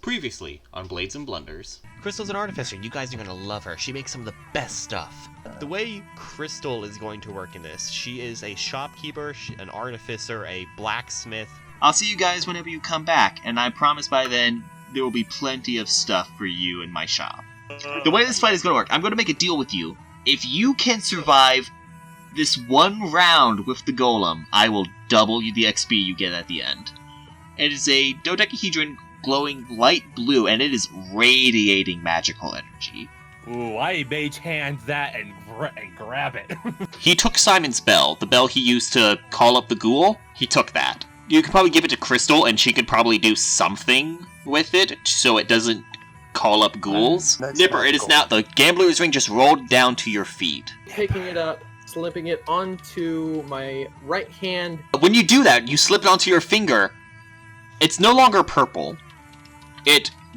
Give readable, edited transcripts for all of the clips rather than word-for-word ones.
Previously on Blades and Blunders. Krystal's an artificer. You guys are going to love her. She makes some of the best stuff. The way Krystal is going to work in this, she is a shopkeeper, an artificer, a blacksmith. I'll see you guys whenever you come back, and I promise by then there will be plenty of stuff for you in my shop. The way this fight is going to work, I'm going to make a deal with you. If you can survive this one round with the golem, I will double you the XP you get at the end. It is a dodecahedron glowing light blue, and it is radiating magical energy. Ooh, I mage hand that and grab it. He took Simon's bell, the bell he used to call up the ghoul. He took that. You could probably give it to Krystal, and she could probably do something with it, so it doesn't call up ghouls. Nipper, it is now, the gambler's ring just rolled down to your feet. Picking it up, slipping it onto my right hand. When you do that, you slip it onto your finger. It's no longer purple.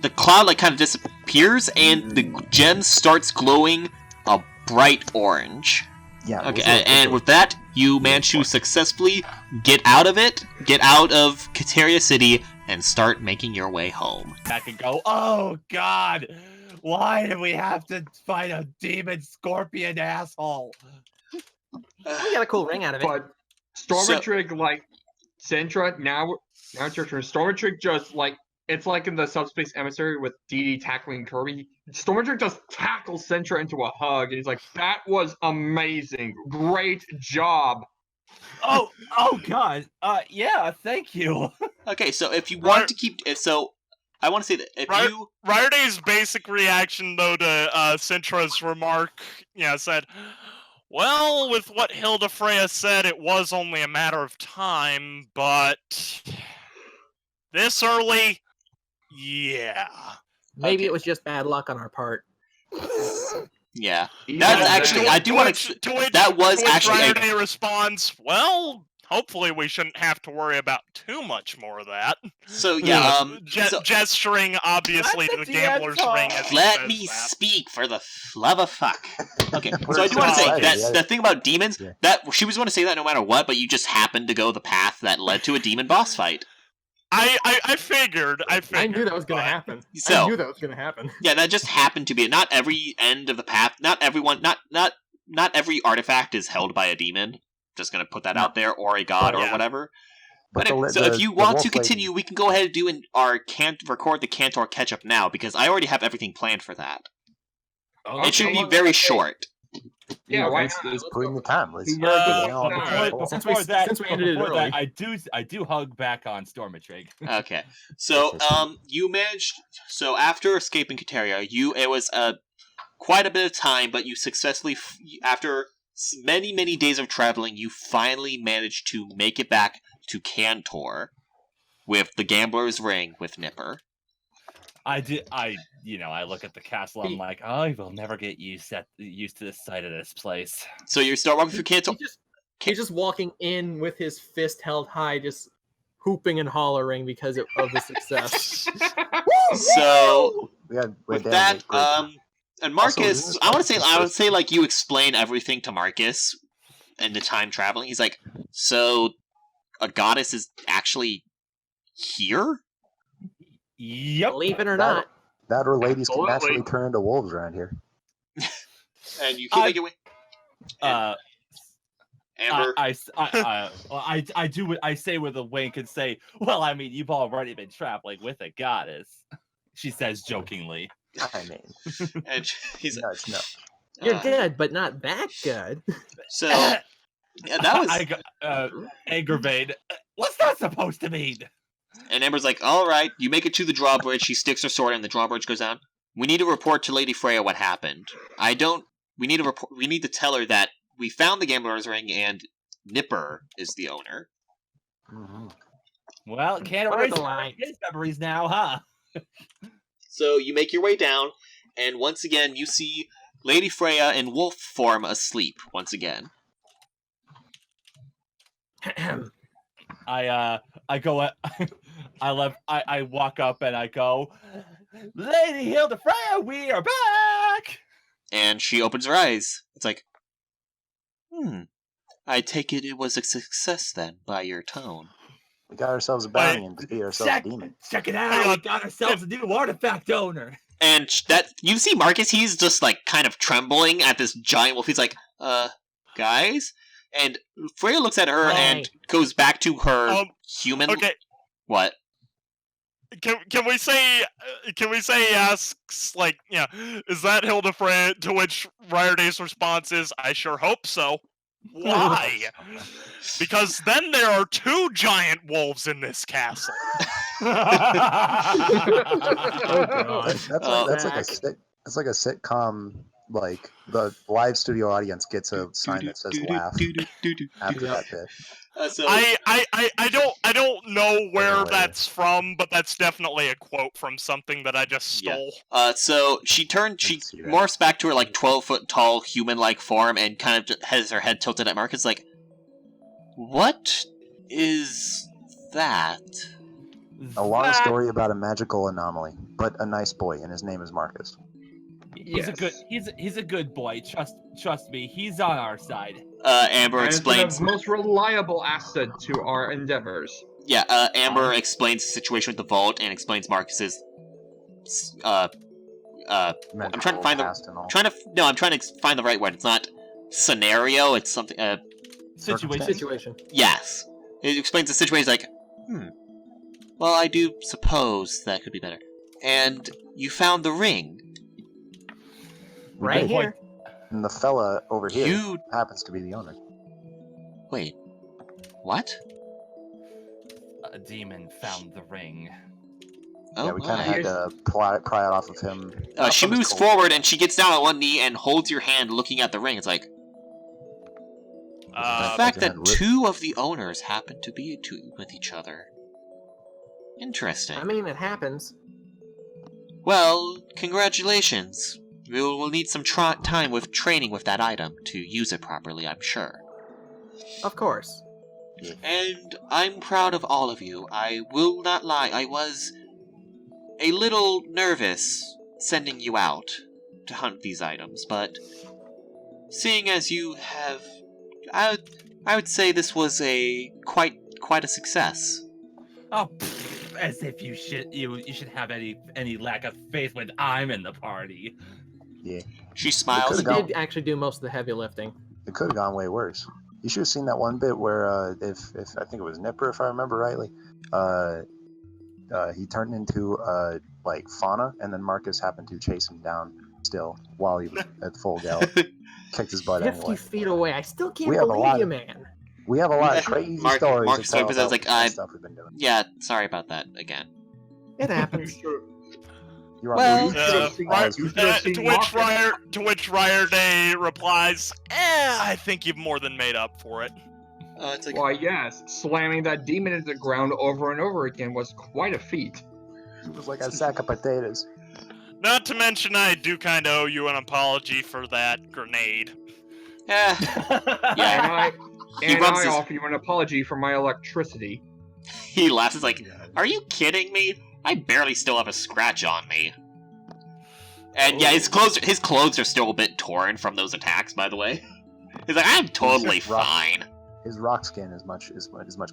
The cloud kind of disappears, and the gem starts glowing a bright orange. Yeah. Okay, and with that, you manage to successfully get out of Kateria City, and start making your way home. I can go, oh god, why did we have to fight a demon scorpion asshole? We got a cool ring out of it. But Stormatrig, Centra, now it's your turn. Stormatrig just, it's like in the Subspace Emissary with DD tackling Kirby. Stormatrig just tackles Centra into a hug, and he's like, that was amazing. Great job. Oh god. Yeah, thank you. Okay, so if you want to keep... I want to say that if you... Ryarday's basic reaction, though, to Centra's remark, said, well, with what Hilda Freya said, it was only a matter of time, but... this early... yeah. Maybe it was just bad luck on our part. Yeah. That's actually... I do want to... That was actually... Ryaday responds, well... hopefully we shouldn't have to worry about too much more of that. So, yeah, gesturing, obviously, to the gambler's ring. Let me speak, for the love of fuck. Okay, so I do want to say, that the thing about demons, that she was going to say that no matter what, but you just happened to go the path that led to a demon boss fight. I figured. I knew that was going to happen. So, I knew that was going to happen. Yeah, that just happened to be... Not every end of the path, not every artifact is held by a demon. Just gonna put that out there, or a god, or whatever. But so if you want to continue, we can go ahead and do record the Kantor catch-up now, because I already have everything planned for that. Okay. It should be very short. Yeah, why not? Let's put in the time. Since we ended it early. I do hug back on Stormatrig. Okay, so you managed. So after escaping Kateria, it was quite a bit of time, but you successfully, after many days of traveling, you finally managed to make it back to Kantor with the gambler's ring with Nipper. I look at the castle. I'm like, I will never get used to the sight of this place. So you start walking through Kantor. He's just walking in with his fist held high, just hooping and hollering because of the success. So with that, and Marcus, Also, I would say you explain everything to Marcus and the time traveling. He's like, so a goddess is actually here? Yep. Believe it or not. That or ladies can naturally turn into wolves around here. And you can make your way. Amber. I do what I say with a wink and say, well, I mean, you've already been traveling with a goddess. She says jokingly. I mean, and he's no. You're good, but not that good. So, yeah, that was... I got aggravate. What's that supposed to mean? And Amber's like, all right, you make it to the drawbridge. She sticks her sword and the drawbridge goes down. We need to report to Lady Freya what happened. We need to tell her that we found the gambler's ring and Nipper is the owner. Mm-hmm. Well, can't erase his memories now, huh? So you make your way down, and once again you see Lady Freya in wolf form asleep once again. I walk up and I go, Lady Hilda Freya, we are back! And she opens her eyes. It's like, I take it was a success then, by your tone. We got ourselves a bounty and defeat ourselves a demon. Check it Hang out! on. We got ourselves a new artifact owner. And that you see Marcus, he's just like kind of trembling at this giant wolf. He's like, guys? And Freya looks at her and goes back to her human. Okay. What? Can we say he asks, like, yeah, is that Hilda Freya? To which Ryerday's response is, I sure hope so. Why? Because then there are 2 giant wolves in this castle. Oh god. That's like a sitcom. Like the live studio audience gets a sign that says "laugh" after that bit. So I don't know where that's from, but that's definitely a quote from something that I just stole. So she morphs back to her like 12-foot tall human-like form and kind of has her head tilted at Marcus, like, what is that? A long story about a magical anomaly, but a nice boy, and his name is Marcus. He's a good boy. Trust me, he's on our side. Amber And explains. it's the most reliable asset to our endeavors. Yeah, Amber explains the situation with the vault and explains Marcus's. I'm trying to find I'm trying to find the right word. It's not scenario. It's something. Situation. Yes, it explains the situation. Like, well, I do suppose that could be better. And you found the ring. Right here. And the fella over here happens to be the owner. Wait, what? A demon found the ring. Oh, yeah, we kind of had to pry it off of him. She moves forward and she gets down on one knee and holds your hand, looking at the ring. It's like the fact that 2 of the owners happen to be with each other. Interesting. I mean, it happens. Well, congratulations. We'll need some time with training with that item to use it properly, I'm sure. Of course. And I'm proud of all of you. I will not lie, I was a little nervous sending you out to hunt these items, but seeing as you have... I would say this was quite a success. Oh, as if you should have any lack of faith when I'm in the party. Yeah. She smiles. He did actually do most of the heavy lifting. It could have gone way worse. You should have seen that one bit where, if I think it was Nipper, if I remember rightly, he turned into like fauna, and then Marcus happened to chase him down still while he was at full gallop. Kicked his butt 50 anyway. feet away. I still can't believe you, man. We have a lot of crazy stories. Marcus to tell was like, stuff we've been doing. yeah, sorry about that again. It happens. Well, to which Ryerday replies, I think you've more than made up for it. It's like, Why, yes, slamming that demon into the ground over and over again was quite a feat. It was like a sack of potatoes. Not to mention, I do kind of owe you an apology for that grenade. yeah. And I offer you an apology for my electricity. He laughs. It's like, are you kidding me? I barely still have a scratch on me. And yeah, his clothes are still a bit torn from those attacks, by the way. He's like, I'm totally fine. His rock skin is much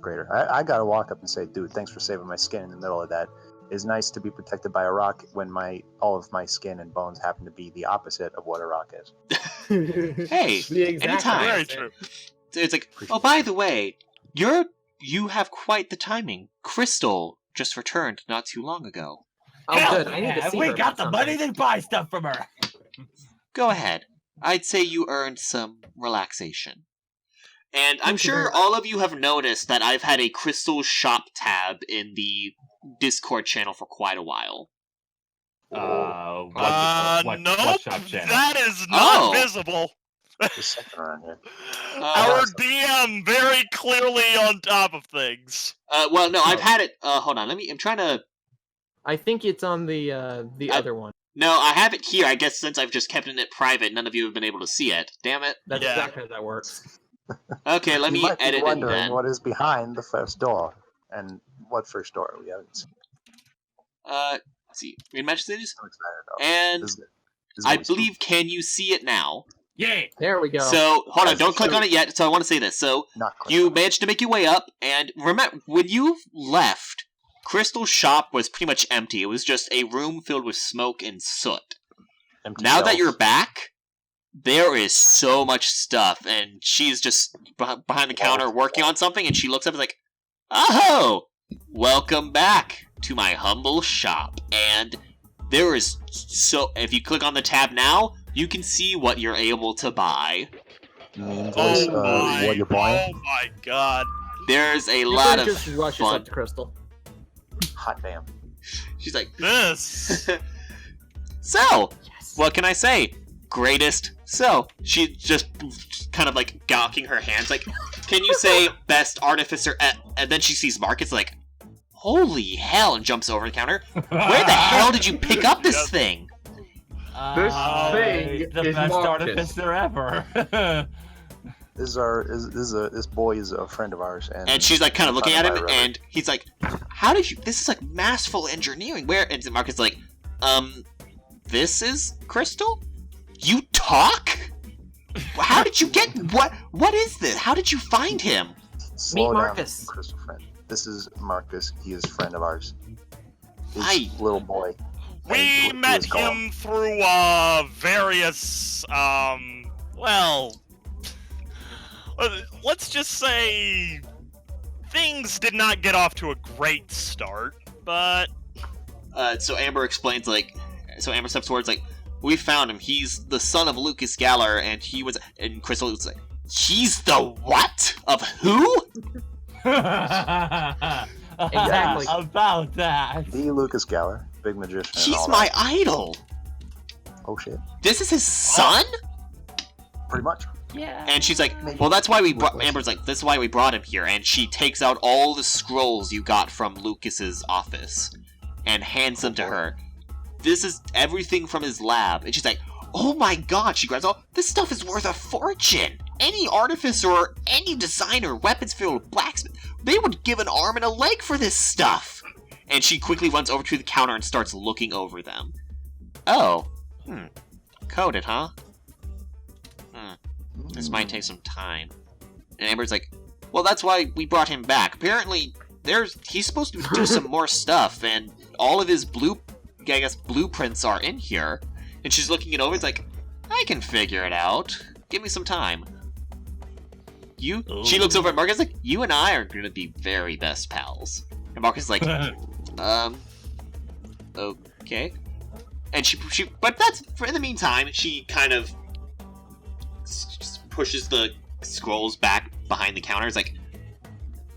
greater. I gotta walk up and say, dude, thanks for saving my skin in the middle of that. It's nice to be protected by a rock when all of my skin and bones happen to be the opposite of what a rock is. Hey, anytime. Very true. So it's like, oh, by the way, you have quite the timing. Krystal just returned not too long ago. Oh, good. I need to see we her got about the money something. to buy stuff from her. Go ahead. I'd say you earned some relaxation. And I'm sure all of you have noticed that I've had a Krystal shop tab in the Discord channel for quite a while. Nope, what shop channel? that is not visible. There's something around here. Our DM very clearly on top of things. Well, no, I've had it. Hold on, I'm trying to. I think it's on the other one. No, I have it here. I guess since I've just kept it private, none of you have been able to see it. Damn it. That's exactly how that works. Okay, let You me might be edit it wondering then. what is behind the first door, and what first door we haven't seen. Let's see. Read Magic Cities? I'm excited though. And This is I gonna be believe, can you see it now? Yeah. There we go. So, hold on, That's don't click true. on it yet. So I want to say this. So, Not you managed to make your way up, and remember, when you left, Krystal's shop was pretty much empty. It was just a room filled with smoke and soot. empty Now that shelves. you're back, there is so much stuff, and she's just behind the counter working on something, and she looks up and is like, "Oh, welcome back to my humble shop." And there is if you click on the tab now, you can see what you're able to buy. Mean voice, what you're buying? Oh my god. There's a You lot could of just rushes fun. up to Krystal. Hot damn. She's like, This. "So, what can I say? Greatest." So, she's just kind of like gawking her hands, like, "Can you say best artificer?" And then she sees Marcus, like, "Holy hell," and jumps over the counter. "Where the hell did you pick up this thing?" This thing the is best Marcus. artificer ever. This boy is a friend of ours, And she's like kind of looking at him, Found by a and he's like, "How did you? This is like masterful engineering. Where?" And Marcus is like, "This is Krystal? You talk? How did you get what is this? How did you find him?" Slow down, Marcus. Crystal friend. This is Marcus. He is a friend of ours. His Aye. little boy. We And met he was called- him through various well, let's just say things did not get off to a great start, but So Amber explains, like, so Amber steps towards, like, "We found him. He's the son of Lucas Galler, and he was," and Krystal was like, "He's the what? Of who?" Exactly. About that. The Lucas Galler, big magician. and He's all my that. idol. Oh shit. This is his son? Pretty much. Yeah. And she's like, "Well, that's why we brought." Amber's like, "This is why we brought him here." And she takes out all the scrolls you got from Lucas's office and hands them to her. "This is everything from his lab." And she's like, "Oh my god!" She grabs all. "This stuff is worth a fortune. Any artificer or any designer, weapons field, blacksmith, they would give an arm and a leg for this stuff." And she quickly runs over to the counter and starts looking over them. "Oh, coded, huh? This might take some time." And Amber's like, "Well, that's why we brought him back. Apparently, he's supposed to do some more stuff, and all of his blueprints are in here." And she's looking it over. It's like, "I can figure it out. Give me some time." She looks over at Marcus like, "You and I are gonna be very best pals." And Marcus is like, "Okay." And but that's in the meantime, she kind of pushes the scrolls back behind the counter. It's like,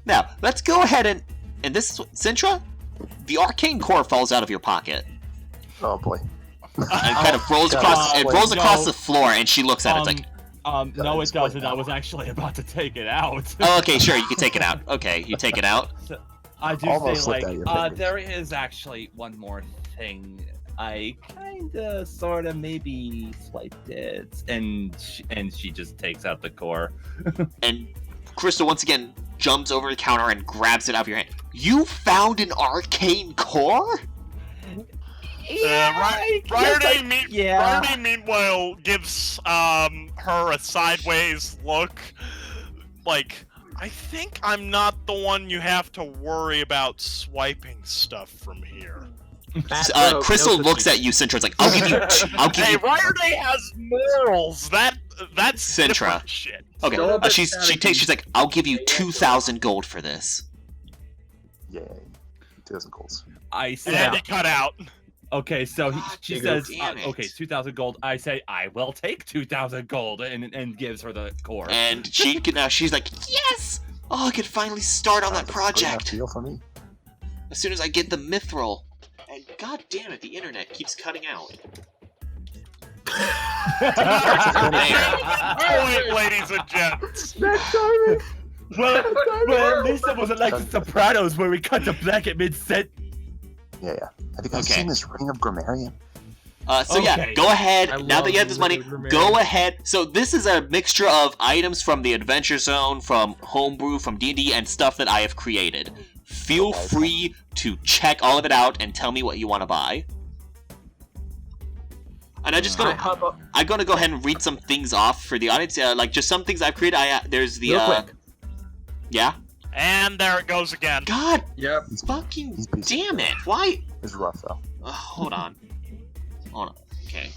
"Now let's go ahead and this Sintra, the arcane core falls out of your pocket Oh boy. and kind of rolls God. across. It rolls No. across the floor, and she looks at it. It's like, No, it explain doesn't. I was actually about to take it out. "Oh, okay, sure, you can take it out." Okay, you take it out. I do Almost say, slipped like, out of your fingers. there is actually one more thing. I kinda, sorta, maybe swiped it, and she just takes out the core. And Krystal once again jumps over the counter and grabs it out of your hand. "You found an arcane core?" Riordan, meanwhile, gives her a sideways look, like, "I think I'm not the one you have to worry about swiping stuff from here." Krystal looks at you, Sintra. It's like, "I'll give you. Hey, Riordan has morals. That's Sintra. different shit. Okay, Still a bit she's like, "I'll give you 2,000 gold for this." Yay. 2,000 golds. I And said, then it cut out. okay, so she says, damn it. okay, 2,000 gold. I say, I will take 2,000 gold, and gives her the core. And she's like, "Yes! Oh, I can finally start on that Good enough project deal for me. as soon as I get the mithril." And god damn it, the internet keeps cutting out. Point, ladies and gents. well, at least it wasn't like The Sopranos where we cut to black at mid-set. Yeah. Have you guys Okay. seen this Ring of Grammarian? Yeah, Okay. go ahead. I Now that love you have this money, Lindsey. go ahead. So this is a mixture of items from the Adventure Zone, from Homebrew, from D&D, and stuff that I have created. Feel Okay. free to check all of it out and tell me what you want to buy. And I'm gonna go ahead and read some things off for the audience. Like just some things I've created. There's the Real quick. Yeah. And there it goes again. God. Yep. Fucking damn it! Why? It's rough though. Hold on. Okay.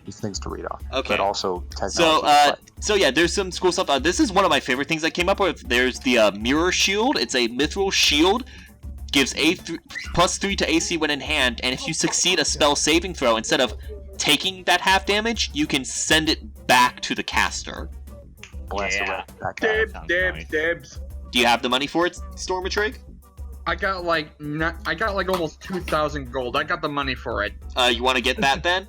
These things to read off. Okay. But also technology. So yeah, there's some cool stuff. This is one of my favorite things I came up with. There's the mirror shield. It's a mithril shield. Gives +3 to AC when in hand, and if you succeed a spell saving throw, instead of taking that half damage, you can send it back to the caster. Blast it right back out. Dibs. Do you have the money for it, Stormatrig? I got like almost 2,000 gold. I got the money for it. You want to get that then?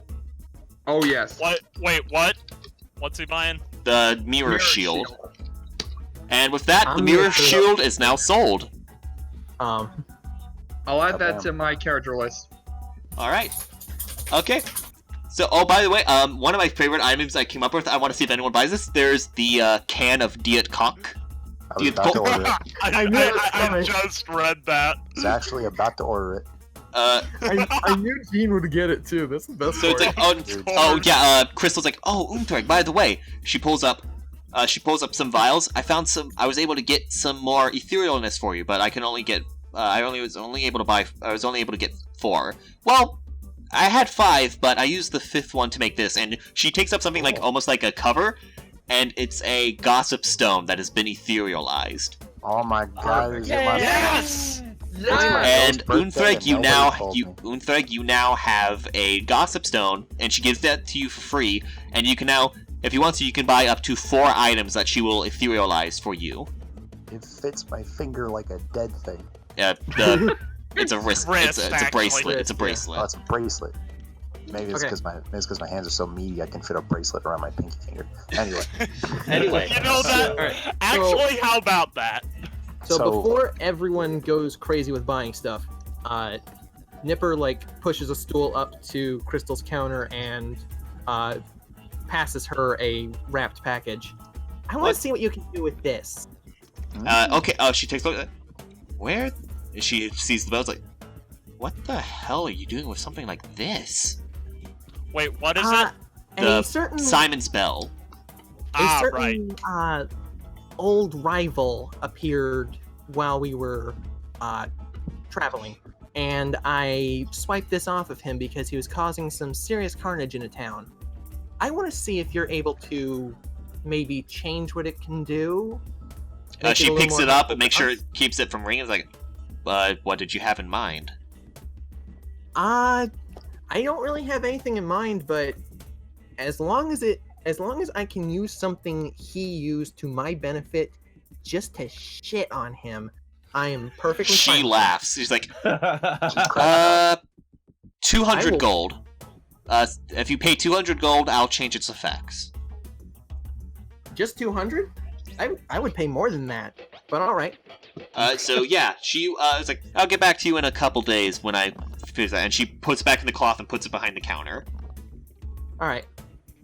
Oh yes. What? Wait, what? What's he buying? The mirror shield. And with that, the mirror shield is now sold. I'll add that to my character list. All right. Okay. So, oh, by the way, one of my favorite items I came up with, I want to see if anyone buys this. There's the can of Diet Cock. I was about to order it. I just read that. I was actually about to order it. I knew Gene would get it too. That's the best So part. it's like, oh yeah, Krystal's like, oh, Umthrak, by the way, she pulls up some vials. I was able to get some more etherealness for you, but I can only get, I was only able to get 4. Well, I had 5, but I used the 5th one to make this, and she takes up something like almost like a cover, and it's a gossip stone that has been etherealized. Oh my god! Yes! And Umthrak, you now have a gossip stone, and she gives that to you free. And you can now, if you want to, you can buy up to 4 items that she will etherealize for you. It fits my finger like a dead thing. It's a wrist. It's a bracelet. It's a bracelet. Oh, it's a bracelet. Maybe it's because my hands are so meaty I can fit a bracelet around my pinky finger. Anyway. You know that? Right, actually, how about that? So before everyone goes crazy with buying stuff, Nipper pushes a stool up to Krystal's counter and passes her a wrapped package. I want to see what you can do with this. Okay. She takes a look at it. Where? She sees the bells. Like, what the hell are you doing with something like this? Wait, what is it? The Simon's Bell. A certain old rival appeared while we were traveling, and I swiped this off of him because he was causing some serious carnage in a town. I want to see if you're able to maybe change what it can do. She picks it up and makes sure it keeps it from ringing. It's like, what did you have in mind? I don't really have anything in mind, but as long as I can use something he used to my benefit just to shit on him, I am perfectly fine. She laughs. She's like, 200 gold. If you pay 200 gold, I'll change its effects. Just 200? I would pay more than that, but all right. So yeah, she was like, I'll get back to you in a couple days when I finish that, and she puts it back in the cloth and puts it behind the counter. All right,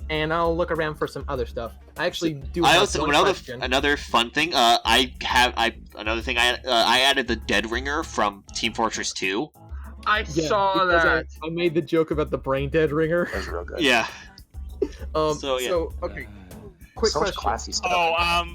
and I'll look around for some other stuff. I actually do. Another fun thing. I added the Dead Ringer from Team Fortress 2. I saw that. I made the joke about the brain dead ringer. That was real good. Yeah. So okay. Quick question. Classy stuff.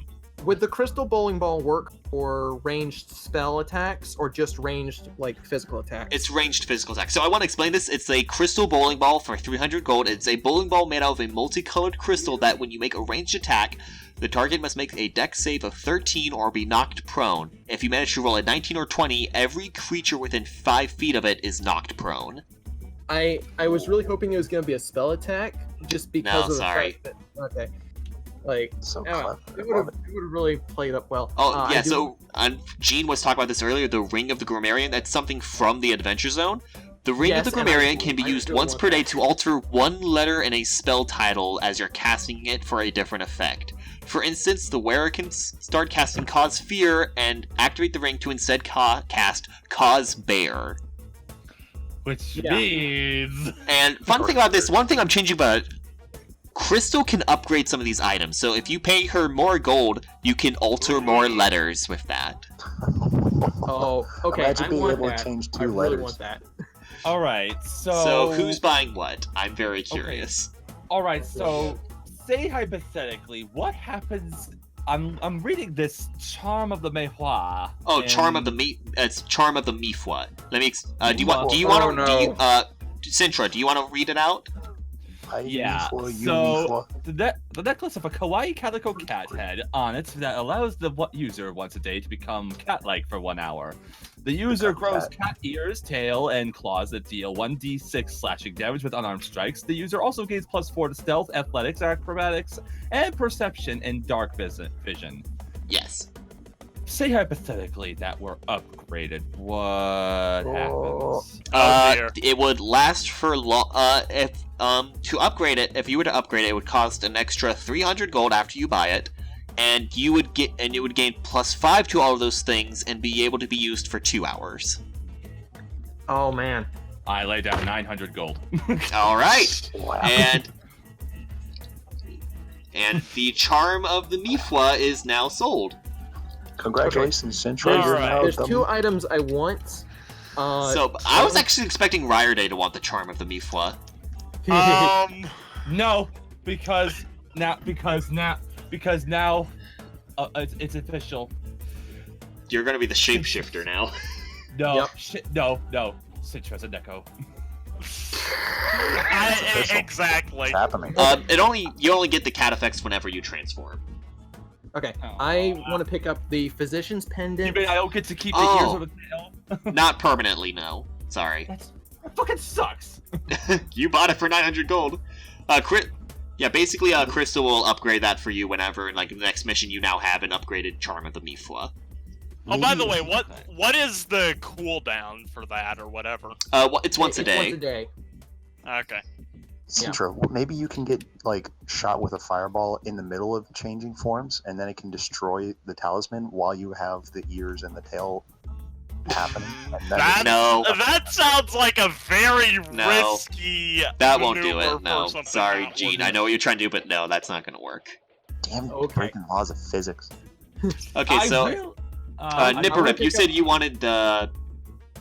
Would the crystal bowling ball work for ranged spell attacks or just ranged physical attacks? It's ranged physical attacks. So I want to explain this. It's a crystal bowling ball for 300 gold. It's a bowling ball made out of a multicolored crystal that when you make a ranged attack, the target must make a dex save of 13 or be knocked prone. If you manage to roll a 19 or 20, every creature within 5 feet of it is knocked prone. I was really hoping it was going to be a spell attack just because of the fact that... Okay. So clever. It would have really played up well. Oh, yeah, Gene was talking about this earlier, the Ring of the Grammarian. That's something from the Adventure Zone. The Ring of the Grammarian can be used once per day to alter one letter in a spell title as you're casting it for a different effect. For instance, the wearer can start casting Cause Fear and activate the ring to instead cast Cause Bear. Which means... And fun thing about this, one thing I'm changing about it, Krystal can upgrade some of these items, so if you pay her more gold, you can alter more letters with that. Oh, okay. Imagine being able to change 2 I letters. Really want that. All right, So who's buying what? I'm very curious. All right, so say hypothetically, what happens? I'm reading this Charm of the Mehua. Oh, Charm of the It's Charm of the Mifwa. Let me. Do you want? Do you want to? Sintra, do you want to read it out? Yeah. So the necklace of a kawaii calico cat head on it that allows the user once a day to become cat-like for 1 hour. The user grows cat ears, tail, and claws that deal 1d6 slashing damage with unarmed strikes. The user also gains +4 to stealth, athletics, acrobatics, and perception in dark vision. Yes. Say hypothetically that we're upgraded. What happens? It would last for long. If to upgrade it, if you were to upgrade it, it would cost an extra 300 gold after you buy it, and you would gain +5 to all of those things and be able to be used for 2 hours. Oh man. I lay down 900 gold. All right. Wow. And the Charm of the Mifwa is now sold. Congratulations, Central. There's 2 items I want. I was actually expecting Ryerday to want the Charm of the Mifwa. No, because now it's official. You're gonna be the shapeshifter now. No, no. Citrus and Neko. Exactly. It's happening. You only get the cat effects whenever you transform. Okay, I want to pick up the Physician's Pendant. You mean I don't get to keep the ears or the tail? Not permanently, no. Sorry. That fucking sucks. You bought it for 900 gold. Basically, Krystal will upgrade that for you whenever, like, the next mission you now have an upgraded Charm of the Mifwa. Oh, by the way, what is the cooldown for that, or whatever? It's once a day. Once a day. Okay. Sintra, maybe you can get, like, shot with a fireball in the middle of changing forms, and then it can destroy the talisman while you have the ears and the tail happening. That sounds like a very risky. That won't do it. No, sorry, Gene. I know what you're trying to do, but no, that's not going to work. Damn, breaking laws of physics. Okay, so Nipperip, you said you wanted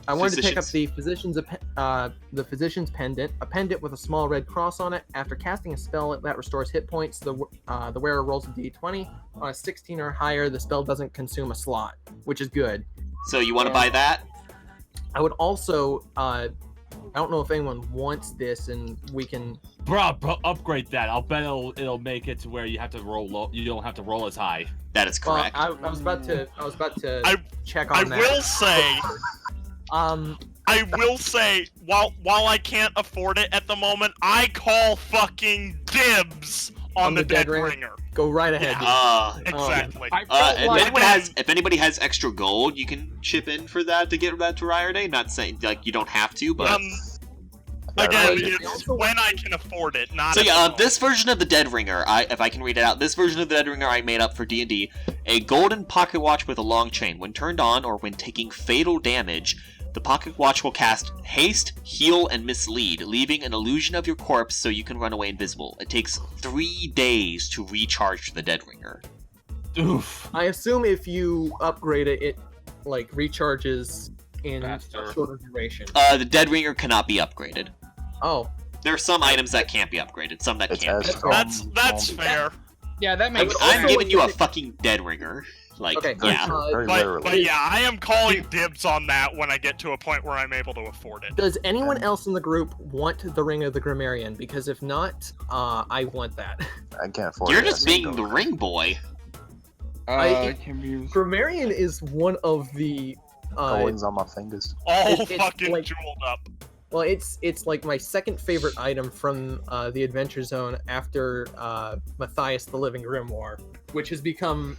I wanted to pick up the Physician's Pendant, a pendant with a small red cross on it. After casting a spell that restores hit points, the wearer rolls a d20. On a 16 or higher, the spell doesn't consume a slot, which is good. So you want to buy that? I would also, I don't know if anyone wants this, and we can... Bro, upgrade that. I'll bet it'll make it to where you have to roll low. You don't have to roll as high. That is correct. I was about to check on that. I will say, while I can't afford it at the moment, I call fucking dibs on the Dead Ringer. Go right ahead. Exactly. If anybody has extra gold, you can chip in for that to get that to Ryerday. Not saying like you don't have to, but again, it's when I can afford it. Not. So this version of the Dead Ringer, if I can read it out, this version of the Dead Ringer I made up for D&D. A golden pocket watch with a long chain. When turned on or when taking fatal damage, the pocket watch will cast Haste, Heal, and Mislead, leaving an illusion of your corpse so you can run away invisible. It takes 3 days to recharge the Dead Ringer. Oof. I assume if you upgrade it, it like recharges in a shorter duration. The Dead Ringer cannot be upgraded. Oh. There are some items that can't be upgraded, some that can't. That's fair. Yeah, that makes sense. I'm giving you a fucking Dead Ringer. Like, okay, yeah. But yeah, I am calling dibs on that when I get to a point where I'm able to afford it. Does anyone else in the group want the Ring of the Grammarian? Because if not, I want that. I can't afford it. You're just being the ring boy. Grammarian is one of the... Coins on my fingers. All fucking like, jeweled up. Well, it's like my second favorite item from the Adventure Zone after Matthias the Living Grimoire, which has become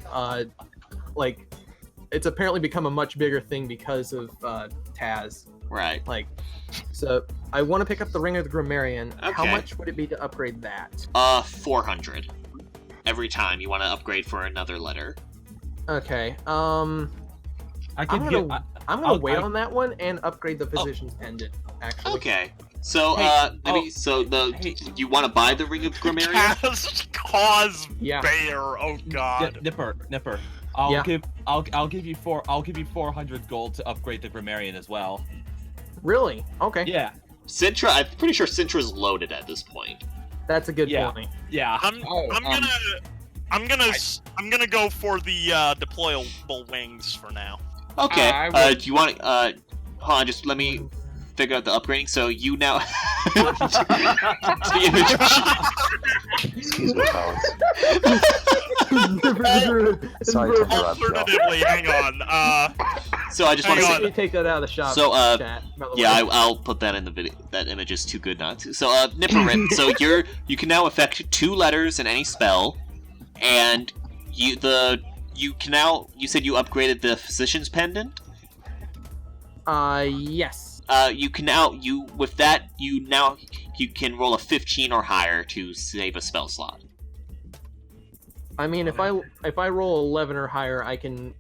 like it's apparently become a much bigger thing because of Taz. Right. Like, so I want to pick up the Ring of the Grammarian. Okay. How much would it be to upgrade that? 400. Every time you want to upgrade for another letter. Okay. I'm gonna wait on that one and upgrade the Physician's Pendant. Actually. Okay. So you want to buy the Ring of the Grammarian? Cause Bear. Oh God. Nipper. I'll give you 400 gold to upgrade the Grammarian as well. Really? Okay. Yeah. Sintra, I'm pretty sure Sintra's loaded at this point. That's a good Yeah. point. Yeah. I'm gonna go for the deployable wings for now. Okay. I would- Do you want? Hold on. Just let me figure out the upgrading. So you now. The image. Excuse me, fellas. Sorry to interrupt y'all. Alternatively, hang on. So I just want to Hang say. on. You take that out of the shop. So, chat, by the Yeah, way. I'll put that in the video. That image is too good not to. So, Nipperip. So you can now affect 2 letters in any spell, and you said you upgraded the Physician's Pendant. Yes. You can now you can roll a 15 or higher to save a spell slot. I mean, if I roll 11 or higher, I can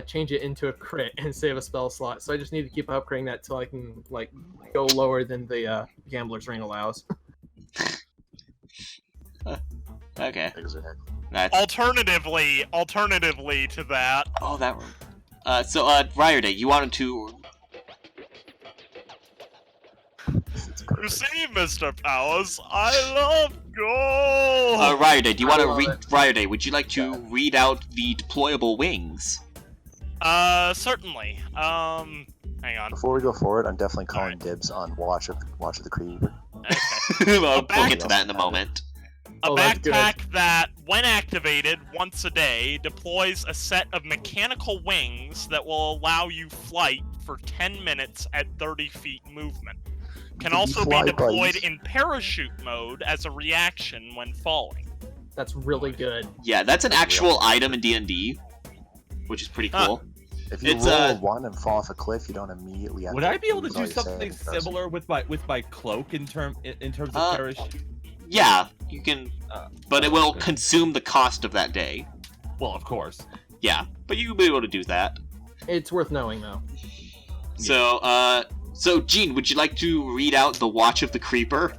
change it into a crit and save a spell slot. So I just need to keep upgrading that till I can go lower than the Gambler's Ring allows. Okay. Exactly. That's Alternatively to that, that room. Ryerday, you wanted to. It's you perfect. see, Mr. Powers, I love gold. Ryerday, do you want I to love read? it. Ryerday, would you like to read out the deployable wings? Certainly. Hang on. Before we go forward, I'm definitely calling dibs on Watch of the Creeper. Okay. We'll back- get to that in a moment. A Oh, that's good. backpack that, when activated once a day, deploys a set of mechanical wings that will allow you flight for 10 minutes at 30 feet movement. Can You also be fly, deployed buddies. in parachute mode as a reaction when falling. That's really good. Yeah, that's an actual item in D&D, which is pretty Huh. cool. If you It's, roll a 1 and fall off a cliff, you don't immediately have Would to I be able to lose all do your something saving throws. similar with my cloak in terms of parachute? Yeah, you can, but it will consume the cost of that day. Well, of course. Yeah, but you'll be able to do that. It's worth knowing, though. So Gene, would you like to read out the Watch of the Creeper?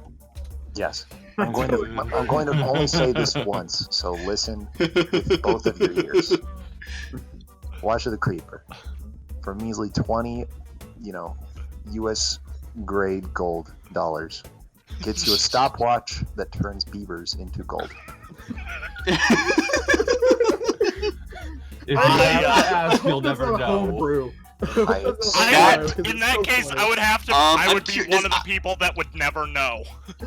Yes. I'm going to only say this once, so listen with both of your ears. Watch of the Creeper. For measly 20, US grade gold dollars. Gets you a stopwatch that turns beavers into gold. If you have to ask, you'll never know. Homebrew. In that case, I would have to. I I'm would be curious- one of the people that would never know.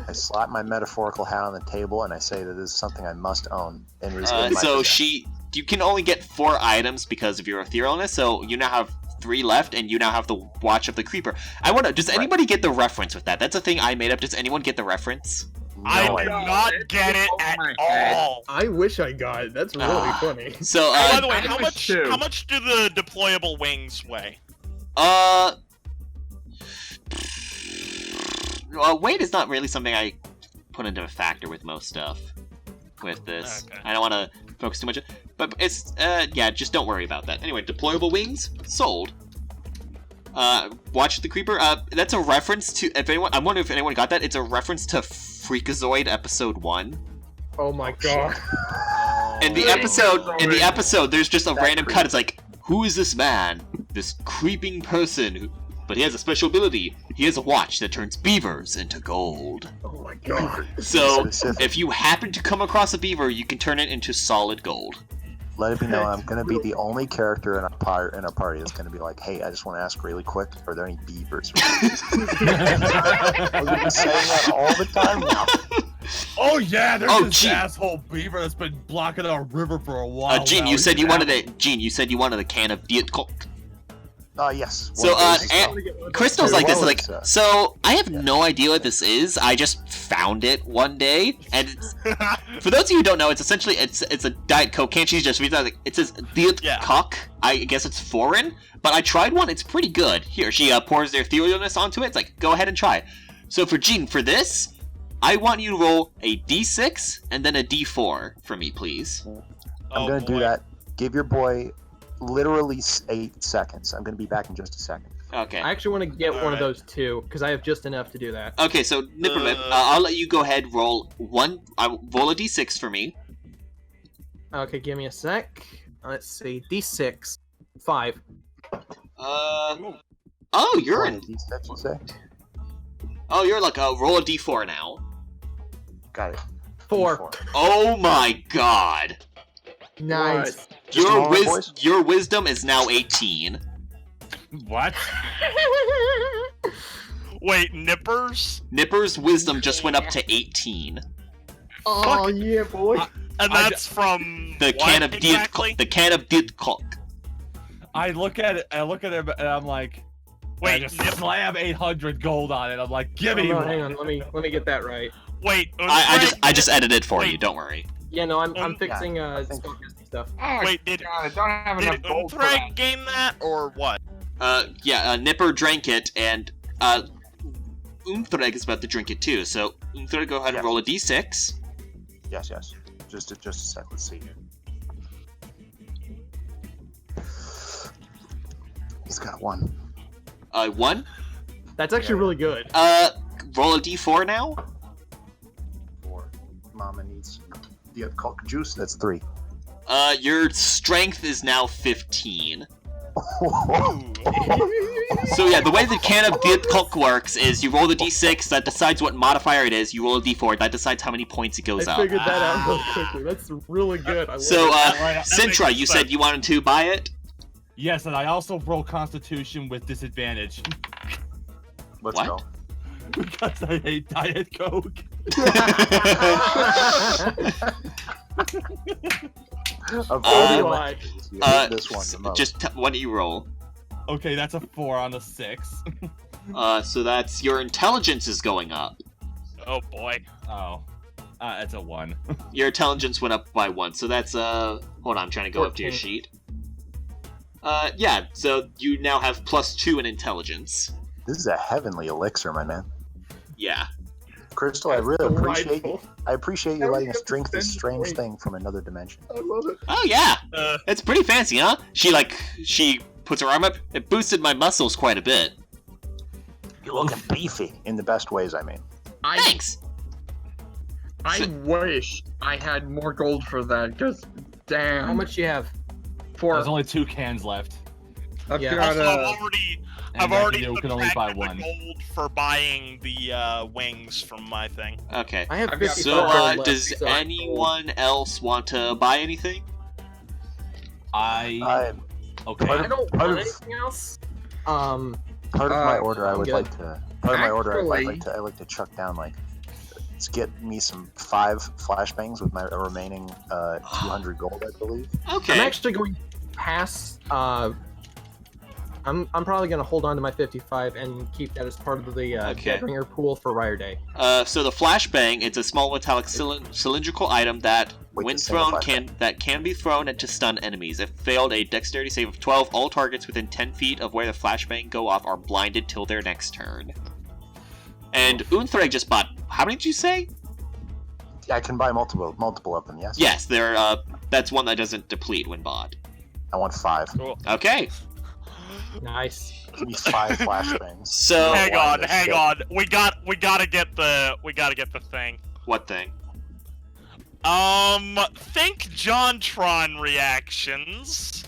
I slap my metaphorical hat on the table and I say that this is something I must own. And it is in my So possession. you can only get 4 items because of your etherealness, so you now have 3 left, and you now have the Watch of the Creeper. I wonder, does anybody get the reference with that? That's a thing I made up. Does anyone get the reference? I No do idea. not get it Oh at my head. all. I wish I got it. That's really funny. So, Oh, by the way, I how wish much too. do the deployable wings weigh? Weight is not really something I put into a factor with most stuff. With this, Okay. I don't want to focus too much. But it's just don't worry about that. Anyway, deployable wings sold. Watch the Creeper. That's a reference to I'm wondering if anyone got that. It's a reference to Freakazoid episode 1. Oh my god. In the episode, there's just a random cut. It's like, who is this man? This creeping person. But he has a special ability. He has a watch that turns beavers into gold. Oh my god. So, Specific. if you happen to come across a beaver, you can turn it into solid gold. Let it be known, I'm gonna be the only character in a party that's gonna be like, "Hey, I just want to ask really quick, are there any beavers?" I'm gonna be saying that all the time now. Oh yeah, there's Oh, this Gene. asshole beaver that's been blocking our river for a while. Gene, now. you said you He's wanted out. it. Gene, you said you wanted a can of Diet Coke. Yes. So, One of those, Crystal's Very like this, well, like, it's, so I have no idea what this is. I just found it one day, and it's, for those of you who don't know, it's essentially it's a Diet Coke. Can't she just read that? Like, it says Diet Yeah. Coke. I guess it's foreign, but I tried one. It's pretty good. Here, she pours their etherealness onto it. It's like, go ahead and try. So for Gene, for this, I want you to roll a D6 and then a D4 for me, please. I'm gonna do that. Give your boy literally 8 seconds. I'm gonna be back in just a second. Okay. I actually want to get one of Alright. those too, because I have just enough to do that. Okay, so Nipperlip, Uh, I'll let you go ahead. Roll roll a D6 for me. Okay, give me a sec. Let's see. D6. 5. Oh, you're in D6, you say? Oh, you're like roll a d4 now. Got it. 4. Oh my god. Nice. Your wisdom is now 18. What? Wait, Nippers? Nipper's wisdom just went up to 18. Oh yeah, boy. And that's from The what can of exactly? the can of Didkok. I look at it and I'm like, Wait, I just slam 800 gold on it. I'm like, give me one. Hang on, let me get that right. Wait, I just edited it for Wait. you. Don't worry. Yeah, no, I'm fixing spellcasting stuff. Oh, Wait, did God, I don't have enough gold for Unthreg that. gain that, or what? Nipper drank it, and Unthreg is about to drink it too. So Unthreg, go ahead and roll a d6. Yes. Just a sec. Let's see. He's got 1. 1. That's actually really good. Roll a d4 now. 4. Mama needs the Coke juice. That's 3. Your strength is now 15. So yeah, the way the can of Didkok works is you roll the d6, that decides what modifier it is, you roll a d4, that decides how many points it goes I up. figured that out real quickly. That's really good. I love So, it. Sintra, you said you wanted to buy it? Yes, and I also roll Constitution with disadvantage. Let's What? go. Because I hate Diet Coke. Of all the why? elections, you hate this one the most. What do you roll? Okay, that's a 4 on a 6. So that's your intelligence is going up. Oh boy. Oh. That's a 1. Your intelligence went up by 1, so that's, hold on, I'm trying to go up to your 14. sheet. Yeah, so you now have +2 in intelligence. This is a heavenly elixir, my man. Yeah. Crystal, I really appreciate Delightful. I appreciate you letting us drink this strange thing from another dimension. I love it. Oh yeah, Uh, it's pretty fancy, huh? She puts her arm up. It boosted my muscles quite a bit. You're looking beefy in the best ways, I mean. Thanks. I wish I had more gold for that, because damn. How much you have? There's only 2 cans left. I've Yeah. got also, I've And already you can only buy subtracted the 1. gold for buying the wings from my thing. Okay. I have I've got 55 So, gold left, does so I'm anyone else want to buy anything? I Okay. I don't Part want of- anything else. part of my order I I'm would good. like to part of my order Actually- I'd like to chuck down like let's get me some 5 flashbangs with my remaining 200 gold, I believe. Okay. I'm actually going to pass. I'm probably going to hold on to my 55 and keep that as part of the Okay. Deadringer pool for Rire Day. So the flashbang, it's a small metallic cylindrical item that, Wait, when the single thrown, flashbang. can be thrown to stun enemies. If failed a dexterity save of 12, all targets within 10 feet of where the flashbang go off are blinded till their next turn. And Unthreg just bought. How many did you say? I can buy multiple of them, yes? Yes, they're. That's one that doesn't deplete when bought. I want 5. Okay. Nice. Give me 5 flashbangs. So hang why on, this hang shit. on. We gotta get the thing. what thing? Think JonTron reactions.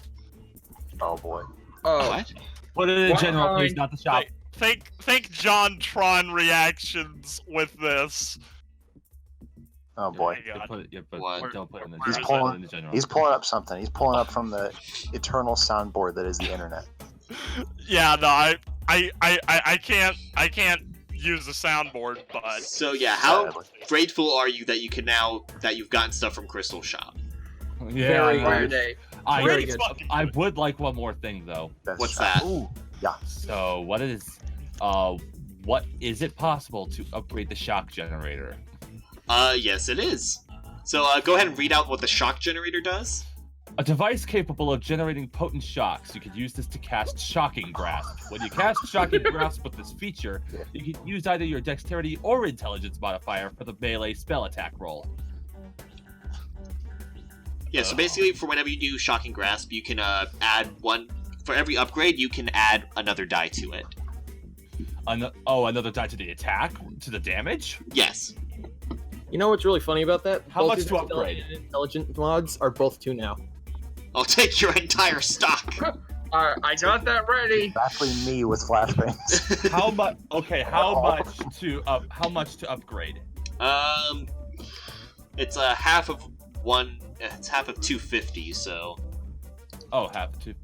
Oh boy. Oh, What? Put it in What general, kind- please, not the shop. Think JonTron reactions with this. Oh boy. Yeah, God. Put it, yeah, but What? don't put it in the He's general. pulling- Put it in the general. He's pulling up something. He's pulling up from the eternal soundboard that is the internet. Yeah, no, I can't use the soundboard, but So yeah, how Sadly. grateful are you that you've gotten stuff from Krystal Shop? Yeah, Very I, Rire Day. Very pretty good. fucking I would like one more thing though. That's What's that? Ooh. So what is it possible to upgrade the shock generator? Yes, it is. So go ahead and read out what the shock generator does. A device capable of generating potent shocks. You could use this to cast Shocking Grasp. When you cast Shocking Grasp with this feature, you can use either your dexterity or intelligence modifier for the melee spell attack roll. Yeah, so basically, for whenever you do Shocking Grasp, you can add one. For every upgrade, you can add another die to it. Another die to the attack? To the damage? Yes. You know what's really funny about that? How Both much your to dexterity upgrade? and intelligent mods are both 2 now. I'll take your entire stock. I got that ready. Exactly me with flashbangs. How much? Okay, how much to upgrade? It's a half of one. It's half of 250. So. Oh, half to.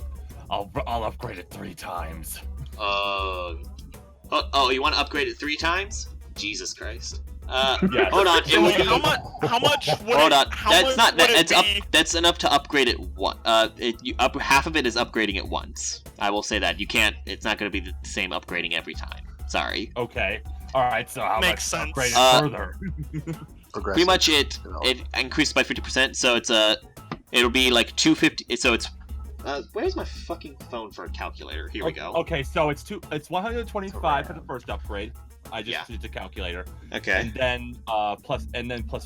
I'll upgrade it 3 times. Oh, you want to upgrade it 3 times? Jesus Christ. Yes. Hold on. It would be. How much would Hold it, on. how That's much not. would That's it up. be? That's enough to upgrade it one. Half of it is upgrading it once. I will say that you can't. It's not going to be the same upgrading every time. Sorry. Okay. All right. So how Makes much sense. upgrade it further? Pretty much it increased by 50%. So it'll be like 250. So it's. Where's my fucking phone for a calculator? Here we go. Okay, so it's 125 for the first upgrade. I just used a calculator. Okay. And then plus